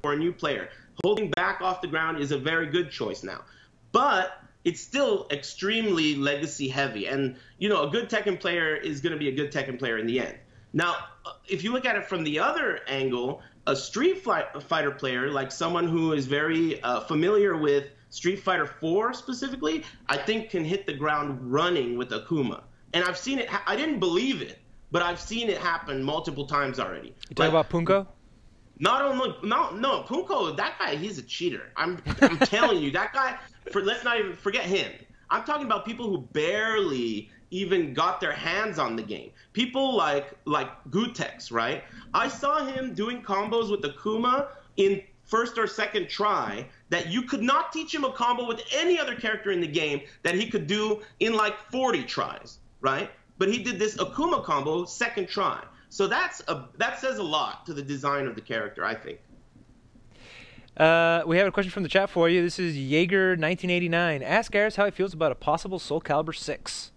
for a new player, holding back off the ground is a very good choice now. But it's still extremely legacy heavy. And, you know, a good Tekken player is going to be a good Tekken player in the end. Now, if you look at it from the other angle, a Street Fighter player, like someone who is very familiar with Street Fighter 4 specifically, I think can hit the ground running with Akuma. And I've seen it. I didn't believe it, but I've seen it happen multiple times already. You talking about Punko? Not only, no, Punko, that guy, he's a cheater. I'm telling you, that guy, let's not even forget him. I'm talking about people who barely even got their hands on the game. People like Gllty, right? I saw him doing combos with Akuma in first or second try that you could not teach him a combo with any other character in the game that he could do in like 40 tries, right? But he did this Akuma combo second try. So that says a lot to the design of the character, I think. We have a question from the chat for you. This is Jaeger1989. Ask Aris how he feels about a possible Soul Calibur 6.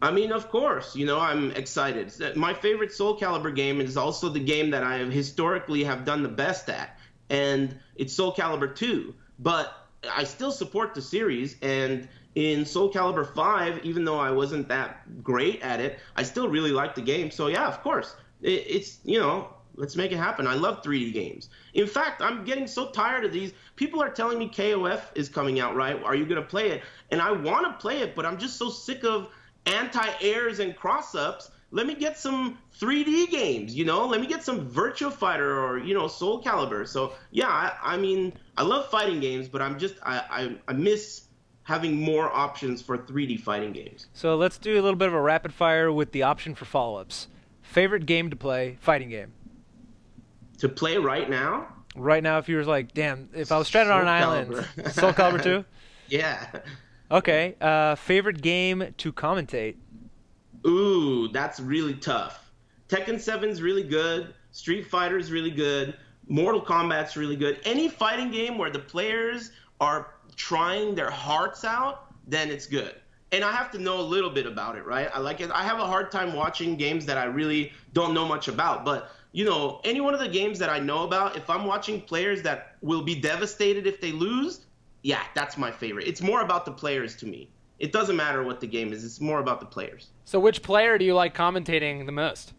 I mean, of course, you know, I'm excited. My favorite Soul Calibur game is also the game that I have historically have done the best at, and it's Soul Calibur 2. But I still support the series, and in Soul Calibur 5, even though I wasn't that great at it, I still really like the game. So yeah, of course, it's, you know, Let's make it happen. I love 3D games. In fact, I'm getting so tired of these. People are telling me KOF is coming out, right? Are you going to play it? And I want to play it, but I'm just so sick of anti-airs and cross-ups. Let me get some 3D games, you know? Let me get some Virtua Fighter or, you know, Soul Calibur. So, yeah, I mean, I love fighting games, but I miss having more options for 3D fighting games. So let's do a little bit of a rapid fire with the option for follow-ups. Favorite game to play, fighting game? To play right now? Right now, if you were like, damn, if I was stranded on an island. Soul Calibur 2? Yeah. Okay. Favorite game to commentate? Ooh, that's really tough. Tekken 7's really good. Street Fighter's really good. Mortal Kombat's really good. Any fighting game where the players are trying their hearts out, then it's good. And I have to know a little bit about it, right? I like it. I have a hard time watching games that I really don't know much about. But, you know, any one of the games that I know about, if I'm watching players that will be devastated if they lose, yeah, that's my favorite. It's more about the players to me. It doesn't matter what the game is. It's more about the players. So which player do you like commentating the most?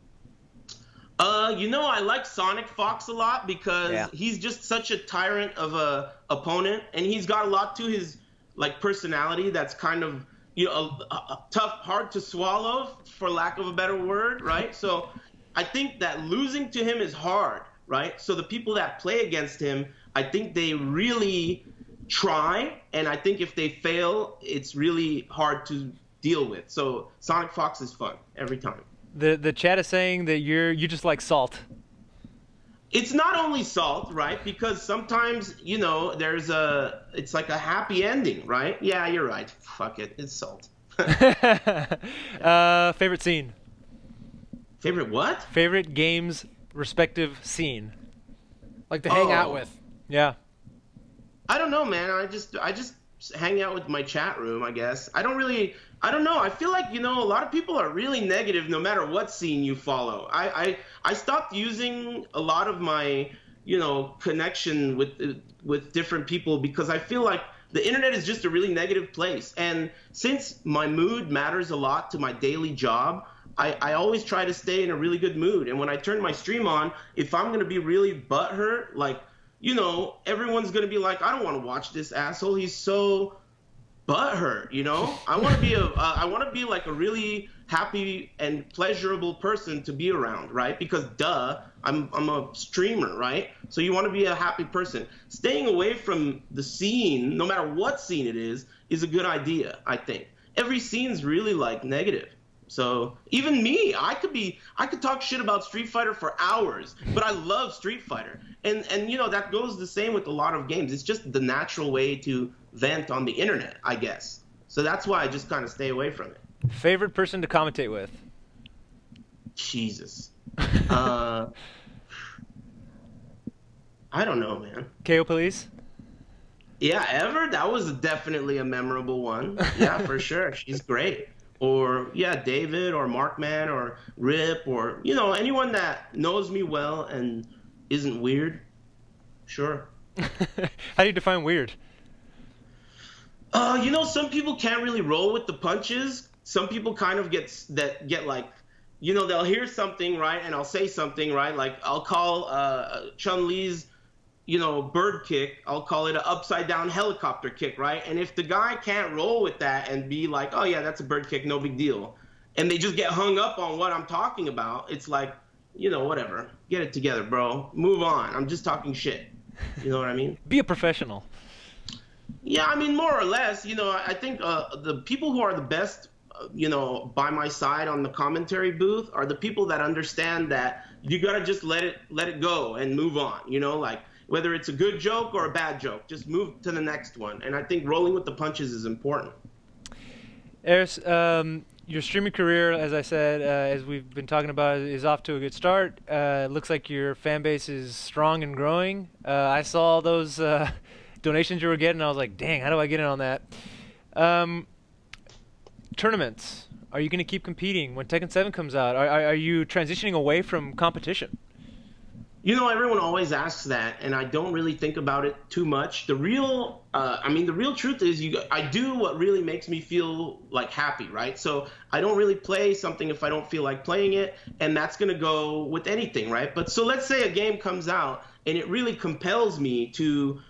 You know, I like Sonic Fox a lot because he's just such a tyrant of a opponent, and he's got a lot to his like personality that's kind of, you know, a tough, hard to swallow, for lack of a better word, right? So I think that losing to him is hard, right? So the people that play against him, I think they really try, and I think if they fail, it's really hard to deal with. So Sonic Fox is fun every time. The chat is saying that you just like salt. It's not only salt, right? Because sometimes, you know, it's like a happy ending, right? Yeah, you're right. Fuck it, it's salt. Favorite scene? Favorite what? Favorite game's respective scene. Like to hang out with. Yeah. I don't know, man. I just hang out with my chat room, I guess. I don't know. I feel like, you know, a lot of people are really negative no matter what scene you follow. I stopped using a lot of my, you know, connection with different people because I feel like the internet is just a really negative place. And since my mood matters a lot to my daily job, I always try to stay in a really good mood. And when I turn my stream on, if I'm going to be really butthurt, like, you know, everyone's going to be like, I don't want to watch this asshole. He's so butthurt, you know? I want to be like a really happy and pleasurable person to be around, right? Because I'm a streamer, right? So you want to be a happy person. Staying away from the scene, no matter what scene it is a good idea, I think. Every scene's really like negative. So even me, I could talk shit about Street Fighter for hours, but I love Street Fighter. And you know, that goes the same with a lot of games. It's just the natural way to vent on the internet, I guess. So that's why I just kind of stay away from it. Favorite person to commentate with? Jesus. I don't know, man. KO Police? Yeah, Ever? That was definitely a memorable one. Yeah, for sure. She's great. Or, yeah, David or Markman or Rip or, you know, anyone that knows me well and isn't weird. Sure. How do you define weird? You know, some people can't really roll with the punches. Some people kind of get like, you know, they'll hear something, right, and I'll say something, right? Like, I'll call Chun-Li's, you know, bird kick, I'll call it an upside-down helicopter kick, right? And if the guy can't roll with that and be like, oh, yeah, that's a bird kick, no big deal, and they just get hung up on what I'm talking about, it's like, you know, whatever. Get it together, bro. Move on. I'm just talking shit. You know what I mean? Be a professional. Yeah, I mean, more or less. You know, I think the people who are the best, you know, by my side on the commentary booth are the people that understand that you got to just let it go and move on, you know, like, whether it's a good joke or a bad joke, just move to the next one. And I think rolling with the punches is important. Aris, your streaming career, as I said, as we've been talking about, is off to a good start. Looks like your fan base is strong and growing. I saw those donations you were getting, and I was like, dang, how do I get in on that? Tournaments. Are you going to keep competing when Tekken 7 comes out? Are you transitioning away from competition? Everyone always asks that, and I don't really think about it too much. The real truth is I do what really makes me feel like happy, right? So I don't really play something if I don't feel like playing it, and that's going to go with anything, right? But so let's say a game comes out and it really compels me to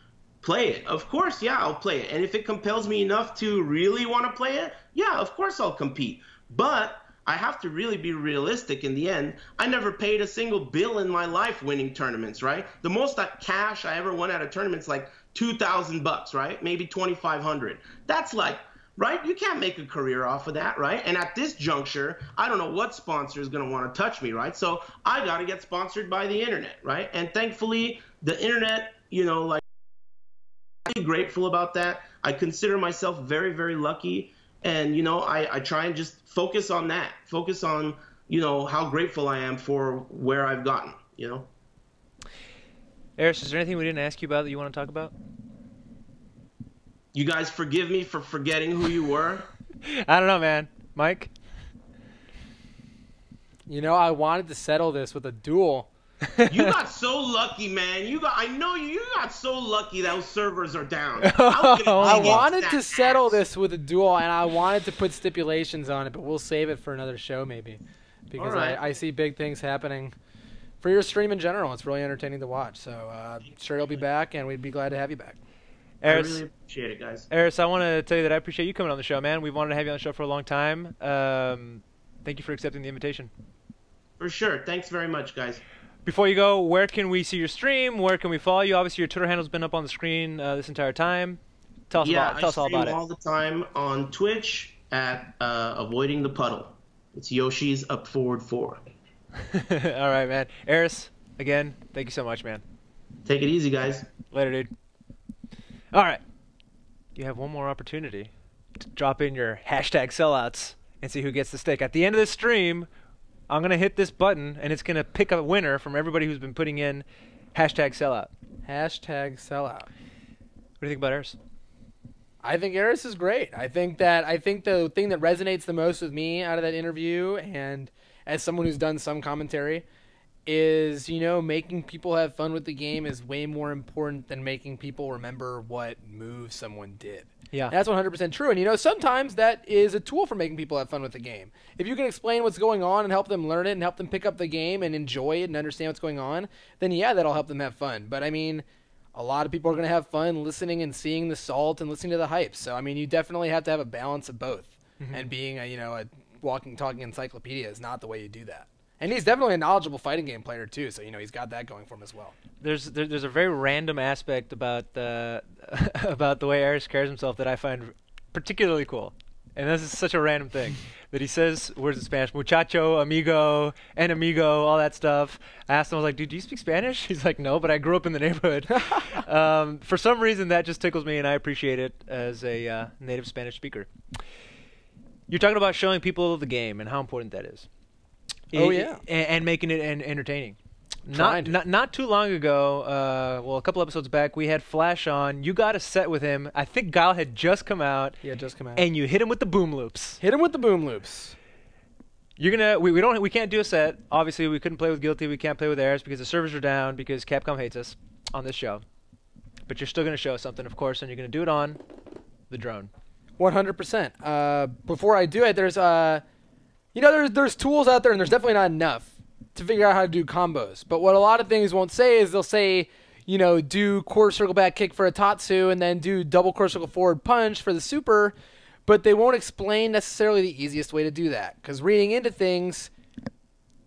play it. Of course, yeah, I'll play it. And if it compels me enough to really want to play it, yeah, of course I'll compete. But I have to really be realistic in the end. I never paid a single bill in my life winning tournaments, right? The most cash I ever won at a tournament's like $2,000, right? Maybe $2,500. That's like, right? You can't make a career off of that, right? And at this juncture, I don't know what sponsor is going to want to touch me, right? So I got to get sponsored by the internet, right? And thankfully, the internet, I'm grateful about that. I consider myself very, very lucky. And, I try and just focus on that. Focus on, how grateful I am for where I've gotten, Aris, is there anything we didn't ask you about that you want to talk about? You guys forgive me for forgetting who you were? I don't know, man. Mike? I wanted to settle this with a duel. You got so lucky, man. I know you got so lucky those servers are down. I wanted to settle this with a duel, and I wanted to put stipulations on it, but we'll save it for another show maybe. Because I see big things happening for your stream in general. It's really entertaining to watch. So sure you'll be back, and we'd be glad to have you back. Aris, I really appreciate it, guys. Aris, I want to tell you that I appreciate you coming on the show, man. We've wanted to have you on the show for a long time. Thank you for accepting the invitation. For sure. Thanks very much, guys. Before you go, where can we see your stream? Where can we follow you? Obviously, your Twitter handle's been up on the screen this entire time. Tell us all about it. I stream all the time on Twitch at Avoiding the Puddle. It's Yoshi's Up Forward 4. All right, man. Aris, again, thank you so much, man. Take it easy, guys. Later, dude. All right. You have one more opportunity to drop in your hashtag sellouts and see who gets the steak. At the end of this stream, I'm going to hit this button, and it's going to pick a winner from everybody who's been putting in hashtag sellout. Hashtag sellout. What do you think about Aris? I think Aris is great. I think the thing that resonates the most with me out of that interview, and as someone who's done some commentary, is, making people have fun with the game is way more important than making people remember what move someone did. Yeah. And that's 100% true. And, sometimes that is a tool for making people have fun with the game. If you can explain what's going on and help them learn it and help them pick up the game and enjoy it and understand what's going on, then, yeah, that'll help them have fun. But, a lot of people are going to have fun listening and seeing the salt and listening to the hype. So, you definitely have to have a balance of both. Mm-hmm. And being a walking, talking encyclopedia is not the way you do that. And he's definitely a knowledgeable fighting game player too, so he's got that going for him as well. There's a very random aspect about the way Aris carries himself that I find particularly cool, and this is such a random thing that he says words in Spanish, muchacho, amigo, enemigo, all that stuff. I asked him, I was like, dude, do you speak Spanish? He's like, no, but I grew up in the neighborhood. For some reason, that just tickles me, and I appreciate it as a native Spanish speaker. You're talking about showing people the game and how important that is. Oh, yeah. And making it entertaining. Not too long ago, a couple episodes back, we had Flash on. You got a set with him. I think Gllty had just come out. Yeah, just come out. And you hit him with the boom loops. Hit him with the boom loops. You're gonna we can't do a set. Obviously, we couldn't play with Gllty. We can't play with Aris because the servers are down because Capcom hates us on this show. But you're still gonna show us something, of course, and you're gonna do it on the drone. 100%. Before I do it, there's there's tools out there, and there's definitely not enough to figure out how to do combos. But what a lot of things won't say is they'll say, do quarter circle back kick for a Tatsu and then do double quarter circle forward punch for the super, but they won't explain necessarily the easiest way to do that. Because reading into things,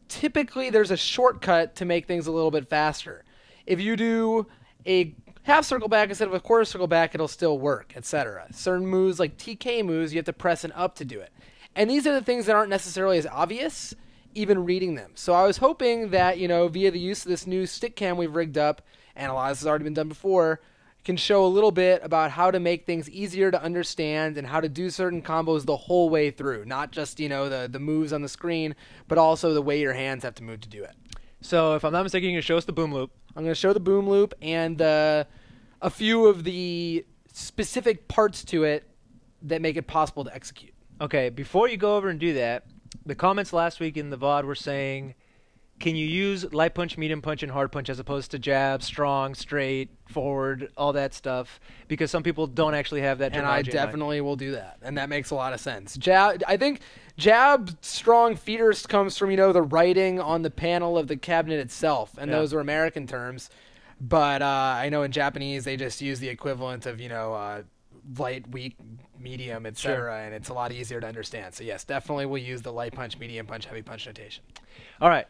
typically there's a shortcut to make things a little bit faster. If you do a half circle back instead of a quarter circle back, it'll still work, etc. Certain moves like TK moves, you have to press an up to do it. And these are the things that aren't necessarily as obvious, even reading them. So I was hoping that, via the use of this new stick cam we've rigged up, and a lot of this has already been done before, can show a little bit about how to make things easier to understand and how to do certain combos the whole way through. Not just, the moves on the screen, but also the way your hands have to move to do it. So if I'm not mistaken, you're going to show us the boom loop. I'm going to show the boom loop and a few of the specific parts to it that make it possible to execute. Okay, before you go over and do that, the comments last week in the VOD were saying can you use light punch, medium punch, and hard punch as opposed to jab, strong, straight, forward, all that stuff? Because some people don't actually have that. And I definitely will do that, and that makes a lot of sense. I think jab, strong, feeders comes from the writing on the panel of the cabinet itself, and those are American terms. But I know in Japanese they just use the equivalent of light, weak, medium, etc., and it's a lot easier to understand. So yes, definitely we'll use the light punch, medium punch, heavy punch notation. All right.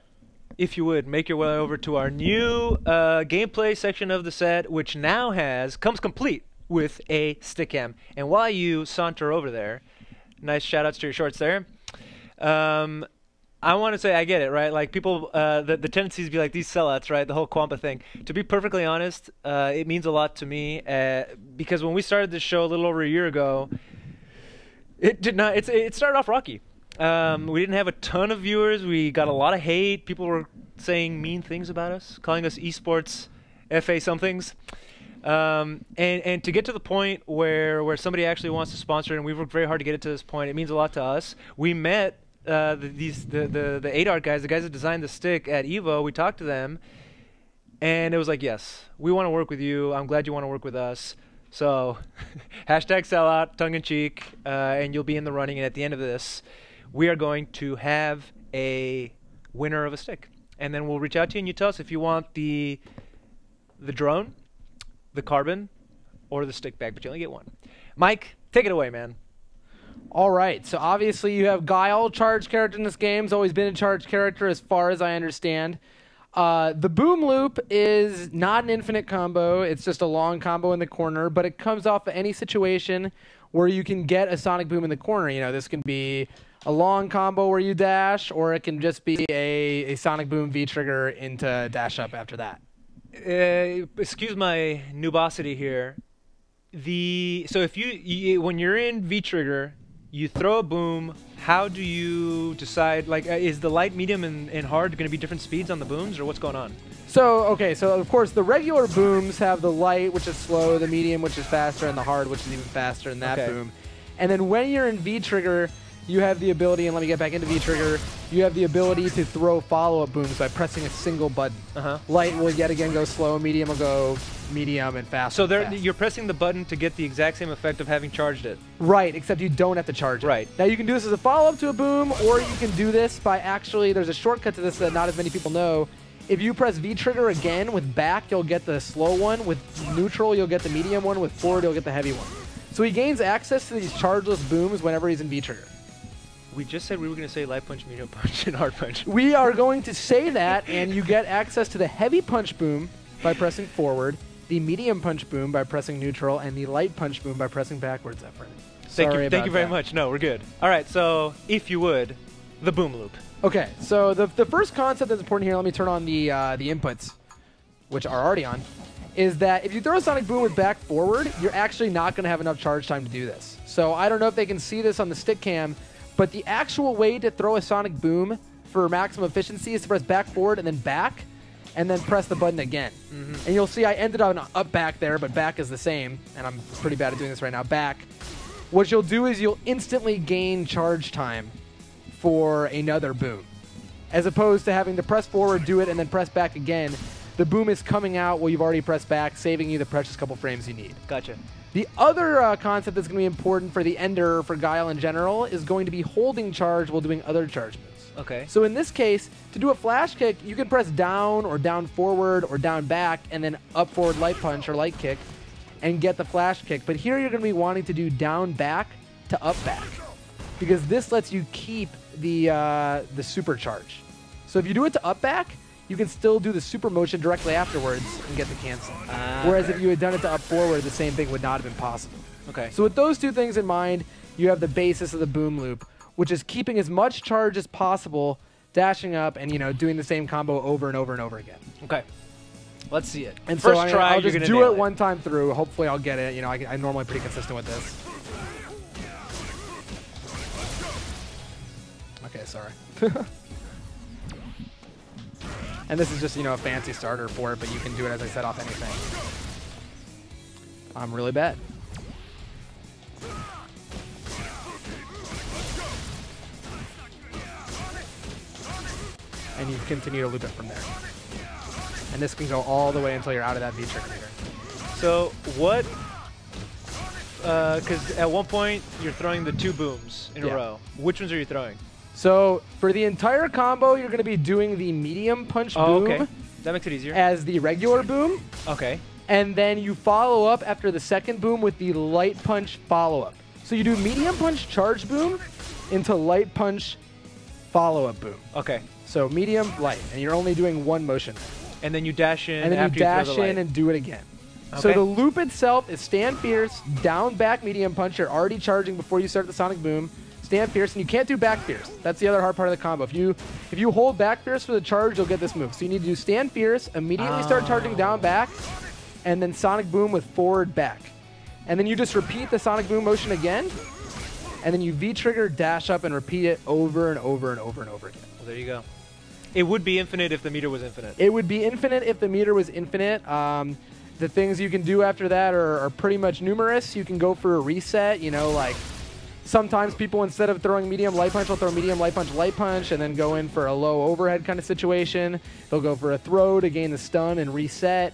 If you would, make your way over to our new gameplay section of the set, which now comes complete with a stick cam. And while you saunter over there, nice shout-outs to your shorts there. I want to say I get it, right? Like people, the tendencies to be like these sellouts, right? The whole Qanba thing. To be perfectly honest, it means a lot to me because when we started this show a little over a year ago, it did not. It started off rocky. We didn't have a ton of viewers. We got a lot of hate. People were saying mean things about us, calling us esports FA somethings. And to get to the point where somebody actually wants to sponsor it, and we've worked very hard to get it to this point, it means a lot to us. We met the 8art guys, the guys that designed the stick at Evo. We talked to them, and it was like, yes, we want to work with you. I'm glad you want to work with us. So hashtag sellout, tongue-in-cheek, and you'll be in the running. And at the end of this, we are going to have a winner of a stick. And then we'll reach out to you, and you tell us if you want the drone, the carbon, or the stick bag, but you only get one. Mike, take it away, man. All right, so obviously you have Guile, charged character in this game. He's always been a charged character as far as I understand. The boom loop is not an infinite combo. It's just a long combo in the corner, but it comes off of any situation where you can get a sonic boom in the corner. This can be a long combo where you dash, or it can just be a sonic boom V-trigger into dash up after that. Excuse my noobosity here. So if when you're in V-trigger, you throw a boom. How do you decide? Like, is the light, medium, and hard going to be different speeds on the booms, or what's going on? So of course the regular booms have the light, which is slow, the medium, which is faster, and the hard, which is even faster than that boom. And then when you're in V-trigger, you have the ability, and let me get back into V-trigger, you have the ability to throw follow-up booms by pressing a single button. Light will yet again go slow, medium will go medium, and fast. So you're pressing the button to get the exact same effect of having charged it. Right, except you don't have to charge it. Right. Now you can do this as a follow-up to a boom, or you can do this by actually, there's a shortcut to this that not as many people know. If you press V-trigger again with back, you'll get the slow one. With neutral, you'll get the medium one. With forward, you'll get the heavy one. So he gains access to these chargeless booms whenever he's in V-trigger. We just said we were going to say light punch, medium punch, and hard punch. We are going to say that, and you get access to the heavy punch boom by pressing forward, the medium punch boom by pressing neutral, and the light punch boom by pressing backwards, Efren. Thank you very much. No, we're good. All right, so if you would, the boom loop. Okay, so the first concept that's important here, let me turn on the inputs, which are already on, is that if you throw a sonic boom with back forward, you're actually not going to have enough charge time to do this. So I don't know if they can see this on the stick cam, but the actual way to throw a sonic boom for maximum efficiency is to press back forward and then press the button again. And you'll see I ended on up back there, but back is the same, and I'm pretty bad at doing this right now. Back. What you'll do is you'll instantly gain charge time for another boom. As opposed to having to press forward, do it, and then press back again. The boom is coming out while you've already pressed back, saving you the precious couple frames you need. Gotcha. The other concept that's going to be important for the Ender, for Guile in general, is going to be holding charge while doing other charge moves. Okay. So in this case, to do a flash kick, you can press down or down forward or down back and then up forward light punch or light kick and get the flash kick. But here you're going to be wanting to do down back to up back because this lets you keep the supercharge. So if you do it to up back, you can still do the super motion directly afterwards and get the cancel. Whereas if you had done it to up forward, the same thing would not have been possible. Okay. So with those two things in mind, you have the basis of the boom loop, which is keeping as much charge as possible, dashing up, and doing the same combo over and over and over again. Okay. Let's see it. And First so try, I'll you're just gonna do nail it one time through. Hopefully I'll get it. I'm normally pretty consistent with this. Okay, sorry. And this is just, a fancy starter for it, but you can do it, as I said, off anything. I'm really bad. and you continue to loop it from there. And this can go all the way until you're out of that V-trigger meter. So what? Because at one point you're throwing the 2 booms in a row. Which ones are you throwing? So for the entire combo, you're going to be doing the medium punch boom. Okay. That makes it easier. As the regular boom. Okay. And then you follow up after the second boom with the light punch follow-up. So you do medium punch charge boom into light punch follow-up boom. Okay. So medium, light, and you're only doing one motion. And then you dash in. And then after you dash throw the light. in and do it again. Okay. So the loop itself is stand fierce, down back medium punch. You're already charging before you start the sonic boom. Stand fierce, and you can't do back fierce. That's the other hard part of the combo. If you hold back fierce for the charge, you'll get this move. So you need to do stand fierce, immediately start charging down back, and then sonic boom with forward back. And then you just repeat the sonic boom motion again, and then you V-trigger, dash up, and repeat it over and over and over and over again. Well, there you go. It would be infinite if the meter was infinite. It would be infinite if the meter was infinite. The things you can do after that are pretty much numerous. You can go for a reset, you know, like sometimes people, instead of throwing medium light punch, will throw medium light punch, and then go in for a low overhead kind of situation. They'll go for a throw to gain the stun and reset,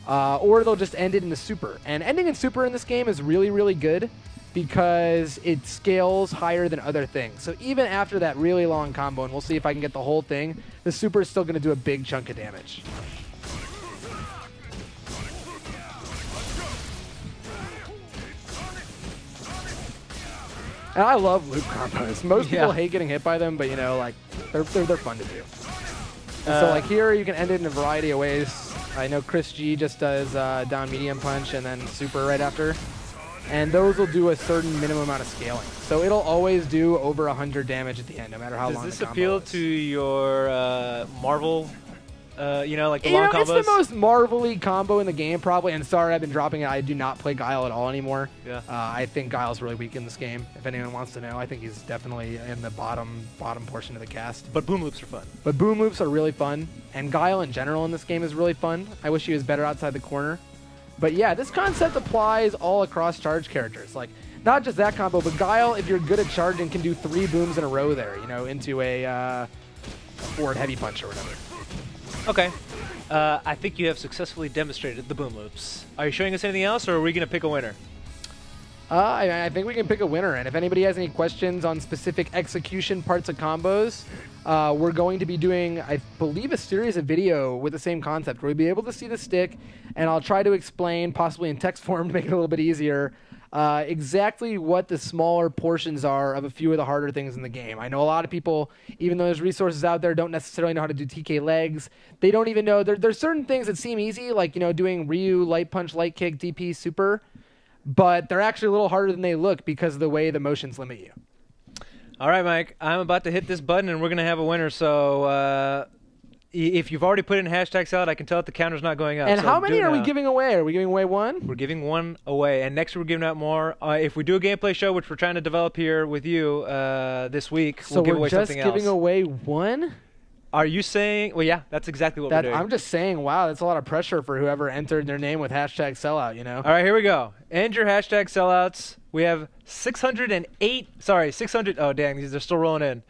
or they'll just end it in the super. And ending in super in this game is really, really good because it scales higher than other things. So even after that really long combo, and we'll see if I can get the whole thing, the super is still going to do a big chunk of damage. And I love loop combos. Most people hate getting hit by them, but you know, like they're fun to do. So like here, you can end it in a variety of ways. I know Chris G just does down medium punch and then super right after, and those will do a certain minimum amount of scaling. So it'll always do over 100 damage at the end, no matter how long the combo is. Does this appeal to your Marvel? You know, like the long combos? It's the most Marvel-y combo in the game, probably. And sorry, I've been dropping it. I do not play Guile at all anymore. Yeah. I think Guile's really weak in this game. If anyone wants to know, I think he's definitely in the bottom portion of the cast. But boom loops are fun. But boom loops are really fun, and Guile in general in this game is really fun. I wish he was better outside the corner. But yeah, this concept applies all across charge characters. Like, not just that combo, but Guile, if you're good at charging, can do 3 booms in a row there, you know, into a forward heavy punch or whatever. Okay. I think you have successfully demonstrated the boom loops. Are you showing us anything else, or are we going to pick a winner? I think we can pick a winner, and if anybody has any questions on specific execution parts of combos, we're going to be doing, I believe, a series of video with the same concept where we'll be able to see the stick, and I'll try to explain, possibly in text form to make it a little bit easier, exactly what the smaller portions are of a few of the harder things in the game. I know a lot of people, even though there's resources out there, don't necessarily know how to do TK legs. They don't even know. There's certain things that seem easy, like, you know, doing Ryu, light punch, light kick, DP, super, but they're actually a little harder than they look because of the way the motions limit you. All right, Mike. I'm about to hit this button, and we're going to have a winner, so if you've already put in #salad, I can tell that the counter's not going up. And so how many are we giving away? Are we giving away 1? We're giving 1 away, and next we're giving out more. If we do a gameplay show, which we're trying to develop here with you this week, we'll give away something else. So we're just giving away 1? Are you saying? Well, yeah, that's exactly what we're doing. I'm just saying, wow, that's a lot of pressure for whoever entered their name with #sellout, you know? All right, here we go. End your #sellouts. We have 608. Sorry, 600. Oh, dang, these are still rolling in.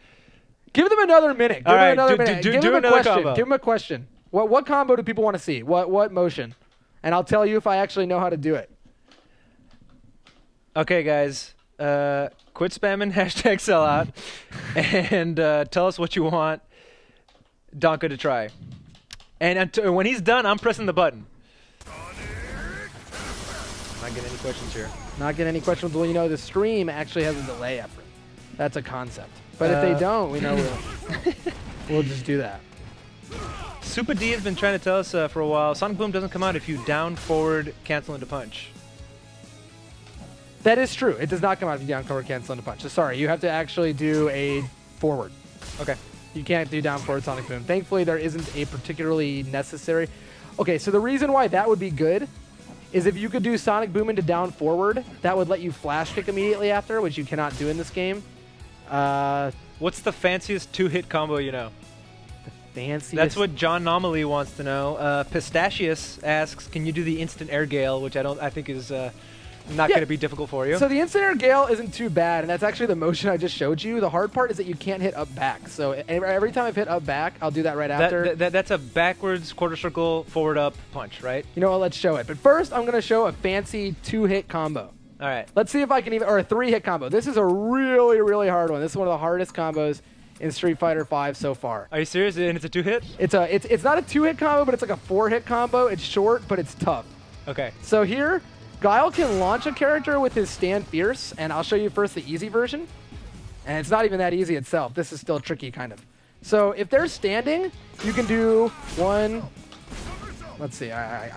Give them another minute. Give them another minute. Give them a question. Combo. Give them a question. What combo do people want to see? What motion? And I'll tell you if I actually know how to do it. Okay, guys. Quit spamming #sellout and tell us what you want Donka to try. And when he's done, I'm pressing the button. Not getting any questions here. Not getting any questions. Well, you know, the stream actually has a delay effort. That's a concept. But if they don't, we know we'll just do that. Super D has been trying to tell us for a while, Sonic Boom doesn't come out if you down, forward, cancel into punch. That is true. It does not come out if you down, forward, cancel into punch. So sorry, you have to actually do a forward. Okay. You can't do down, forward, Sonic Boom. Thankfully, there isn't a particularly necessary... Okay, so the reason why that would be good is if you could do Sonic Boom into down, forward, that would let you flash kick immediately after, which you cannot do in this game. What's the fanciest 2-hit combo you know? The fanciest... That's what John Nomaly wants to know. Pistachius asks, can you do the instant air gale, which I think is not going to be difficult for you. So the instant air gale isn't too bad, and that's actually the motion I just showed you. The hard part is that you can't hit up back. So every time I've hit up back, I'll do that right after. That's a backwards quarter circle forward up punch, right? You know what? Let's show it. But first, I'm going to show a fancy 2-hit combo. All right. Let's see if I can even, or a 3-hit combo. This is a really, really hard one. This is one of the hardest combos in Street Fighter V so far. Are you serious? And it's a 2-hit? It's not a 2-hit combo, but it's like a 4-hit combo. It's short, but it's tough. Okay. So here, Guile can launch a character with his Stand Fierce, and I'll show you first the easy version. And it's not even that easy itself. This is still tricky, kind of. So if they're standing, you can do one. Let's see.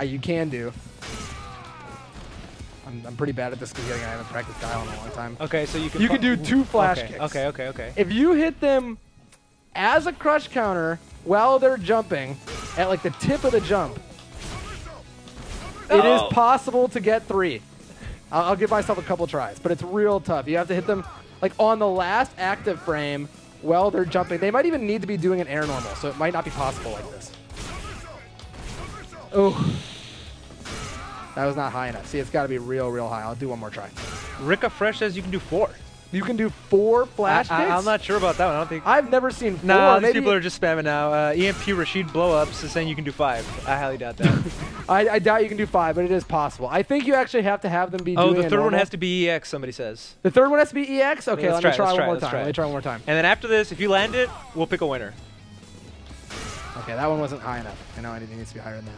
You can do. I'm pretty bad at this because I haven't practiced Guile in a long time. Okay, so you can do 2 flash kicks. Okay. If you hit them as a crush counter while they're jumping at like the tip of the jump, it is possible to get 3. I'll give myself a couple tries, but it's real tough. You have to hit them like on the last active frame while they're jumping. They might even need to be doing an air normal, so it might not be possible like this. Oh. That was not high enough. See, it's got to be real, real high. I'll do one more try. Ricka Fresh says you can do 4. You can do 4 flash kicks? I'm not sure about that one. I don't think. I've never seen 4. No, these people are just spamming now. EMP Rashid Blowups is saying you can do 5. I highly doubt that. I doubt you can do 5, but it is possible. I think you actually have to have them be doing the third normal. one has to be EX, somebody says. The third one has to be EX? Okay, Yeah, let me try one more time. Let me try one more time. And then after this, if you land it, we'll pick a winner. Okay, that one wasn't high enough. I know anything needs to be higher than that.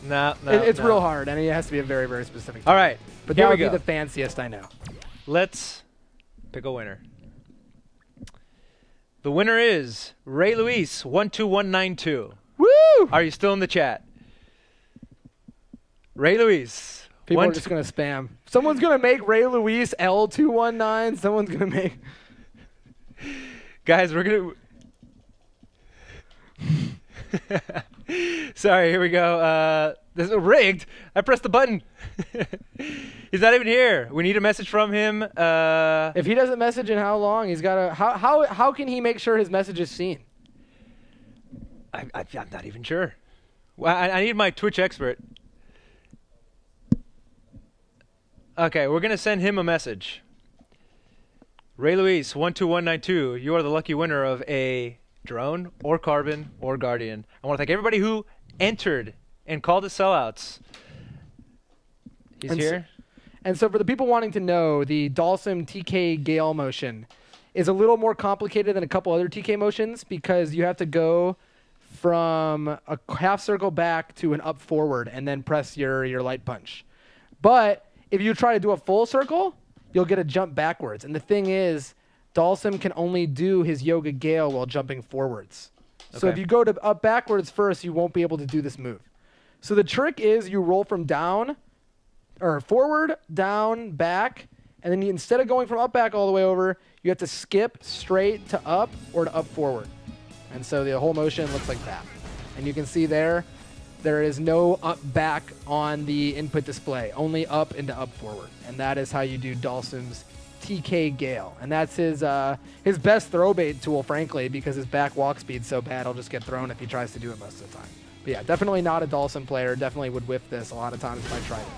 No, it's real hard, and it has to be a very, very specific All right, but here that we would go. be the fanciest I know. Let's pick a winner. The winner is Ray Luis 12192. Woo! Are you still in the chat? Ray Luis. People are just going to spam. Someone's going to make Ray Luis L219. Someone's going to make... Guys, we're going to... Sorry, here we go. This is rigged. I pressed the button. He's not even here. We need a message from him. If he doesn't message in how long, he's got to... How can he make sure his message is seen? I'm not even sure. Well, I need my Twitch expert. Okay, we're going to send him a message. Ray Luis 12192, you are the lucky winner of a drone or carbon or guardian. I want to thank everybody who entered and called us sellouts. He's here. And so for the people wanting to know, the Dalsum TK Gale motion is a little more complicated than a couple other TK motions because you have to go from a half circle back to an up forward and then press your light punch. But if you try to do a full circle, you'll get a jump backwards. And the thing is, Dalsum can only do his Yoga Gale while jumping forwards. So if you go to up backwards first, you won't be able to do this move. So the trick is you roll from down, or forward, down, back, and then instead of going from up back all the way over, you have to skip straight to up or to up forward. And so the whole motion looks like that. And you can see there is no up back on the input display, only up into up forward. And that is how you do Dalsum's TK Gale. And that's his best throw bait tool, frankly, because his back walk speed's so bad, he'll just get thrown if he tries to do it most of the time. But yeah, definitely not a Dalsum player. Definitely would whiff this a lot of times if I tried it.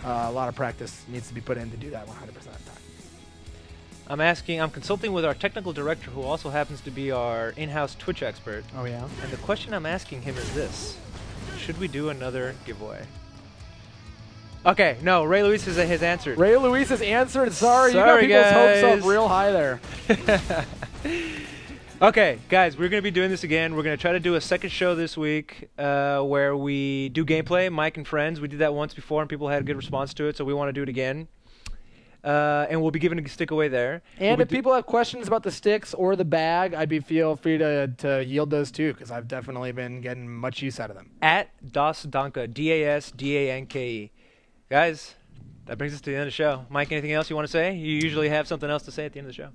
A lot of practice needs to be put in to do that 100% of the time. I'm consulting with our technical director, who also happens to be our in-house Twitch expert. Oh, yeah? And the question I'm asking him is this. Should we do another giveaway? Okay, no, Ray Luis has answered. Ray Luis has answered. Sorry, you got people's hopes up real high there. Okay, guys, we're going to be doing this again. We're going to try to do a second show this week where we do gameplay, Mike and friends. We did that once before, and people had a good response to it, so we want to do it again. And we'll be giving a stick away there. And if people have questions about the sticks or the bag, feel free to yield those too, because I've definitely been getting much use out of them. At Dasdanke, D-A-S-D-A-N-K-E. Guys, that brings us to the end of the show. Mike, anything else you want to say? You usually have something else to say at the end of the show.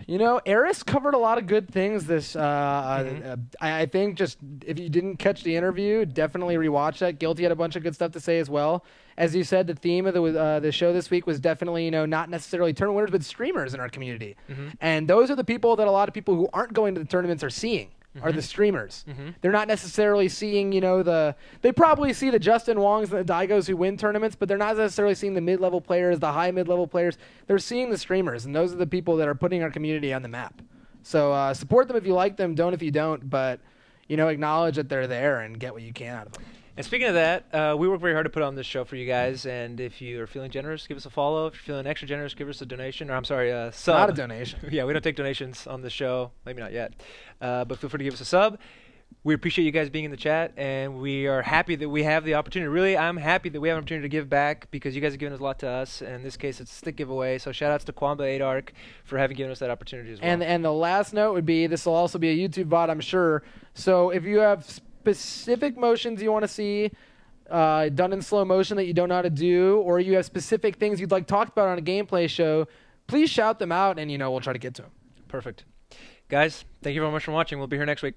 You know, Aris covered a lot of good things this I think just if you didn't catch the interview, definitely rewatch that. Gllty had a bunch of good stuff to say as well. As you said, the theme of the show this week was definitely, not necessarily tournament winners, but streamers in our community. And those are the people that a lot of people who aren't going to the tournaments are seeing. are the streamers. They're not necessarily seeing, they probably see the Justin Wongs and the Daigos who win tournaments, but they're not necessarily seeing the mid-level players, the high mid-level players. They're seeing the streamers, and those are the people that are putting our community on the map. So support them if you like them, don't if you don't, but, acknowledge that they're there and get what you can out of them. And speaking of that, we work very hard to put on this show for you guys, and if you are feeling generous, give us a follow. If you're feeling extra generous, give us a donation, or I'm sorry, sub. Not a donation. Yeah, we don't take donations on the show, maybe not yet, but feel free to give us a sub. We appreciate you guys being in the chat, and we are happy that we have the opportunity. Really, I'm happy that we have an opportunity to give back because you guys have given us a lot to us, and in this case, it's a stick giveaway, so shout-outs to Qanba 8ARC for having given us that opportunity as well. And the last note would be, this will also be a YouTube VOD, I'm sure, so if you have specific motions you want to see done in slow motion that you don't know how to do, or you have specific things you'd like talked about on a gameplay show, please shout them out, and we'll try to get to them. Perfect. Guys, thank you very much for watching. We'll be here next week.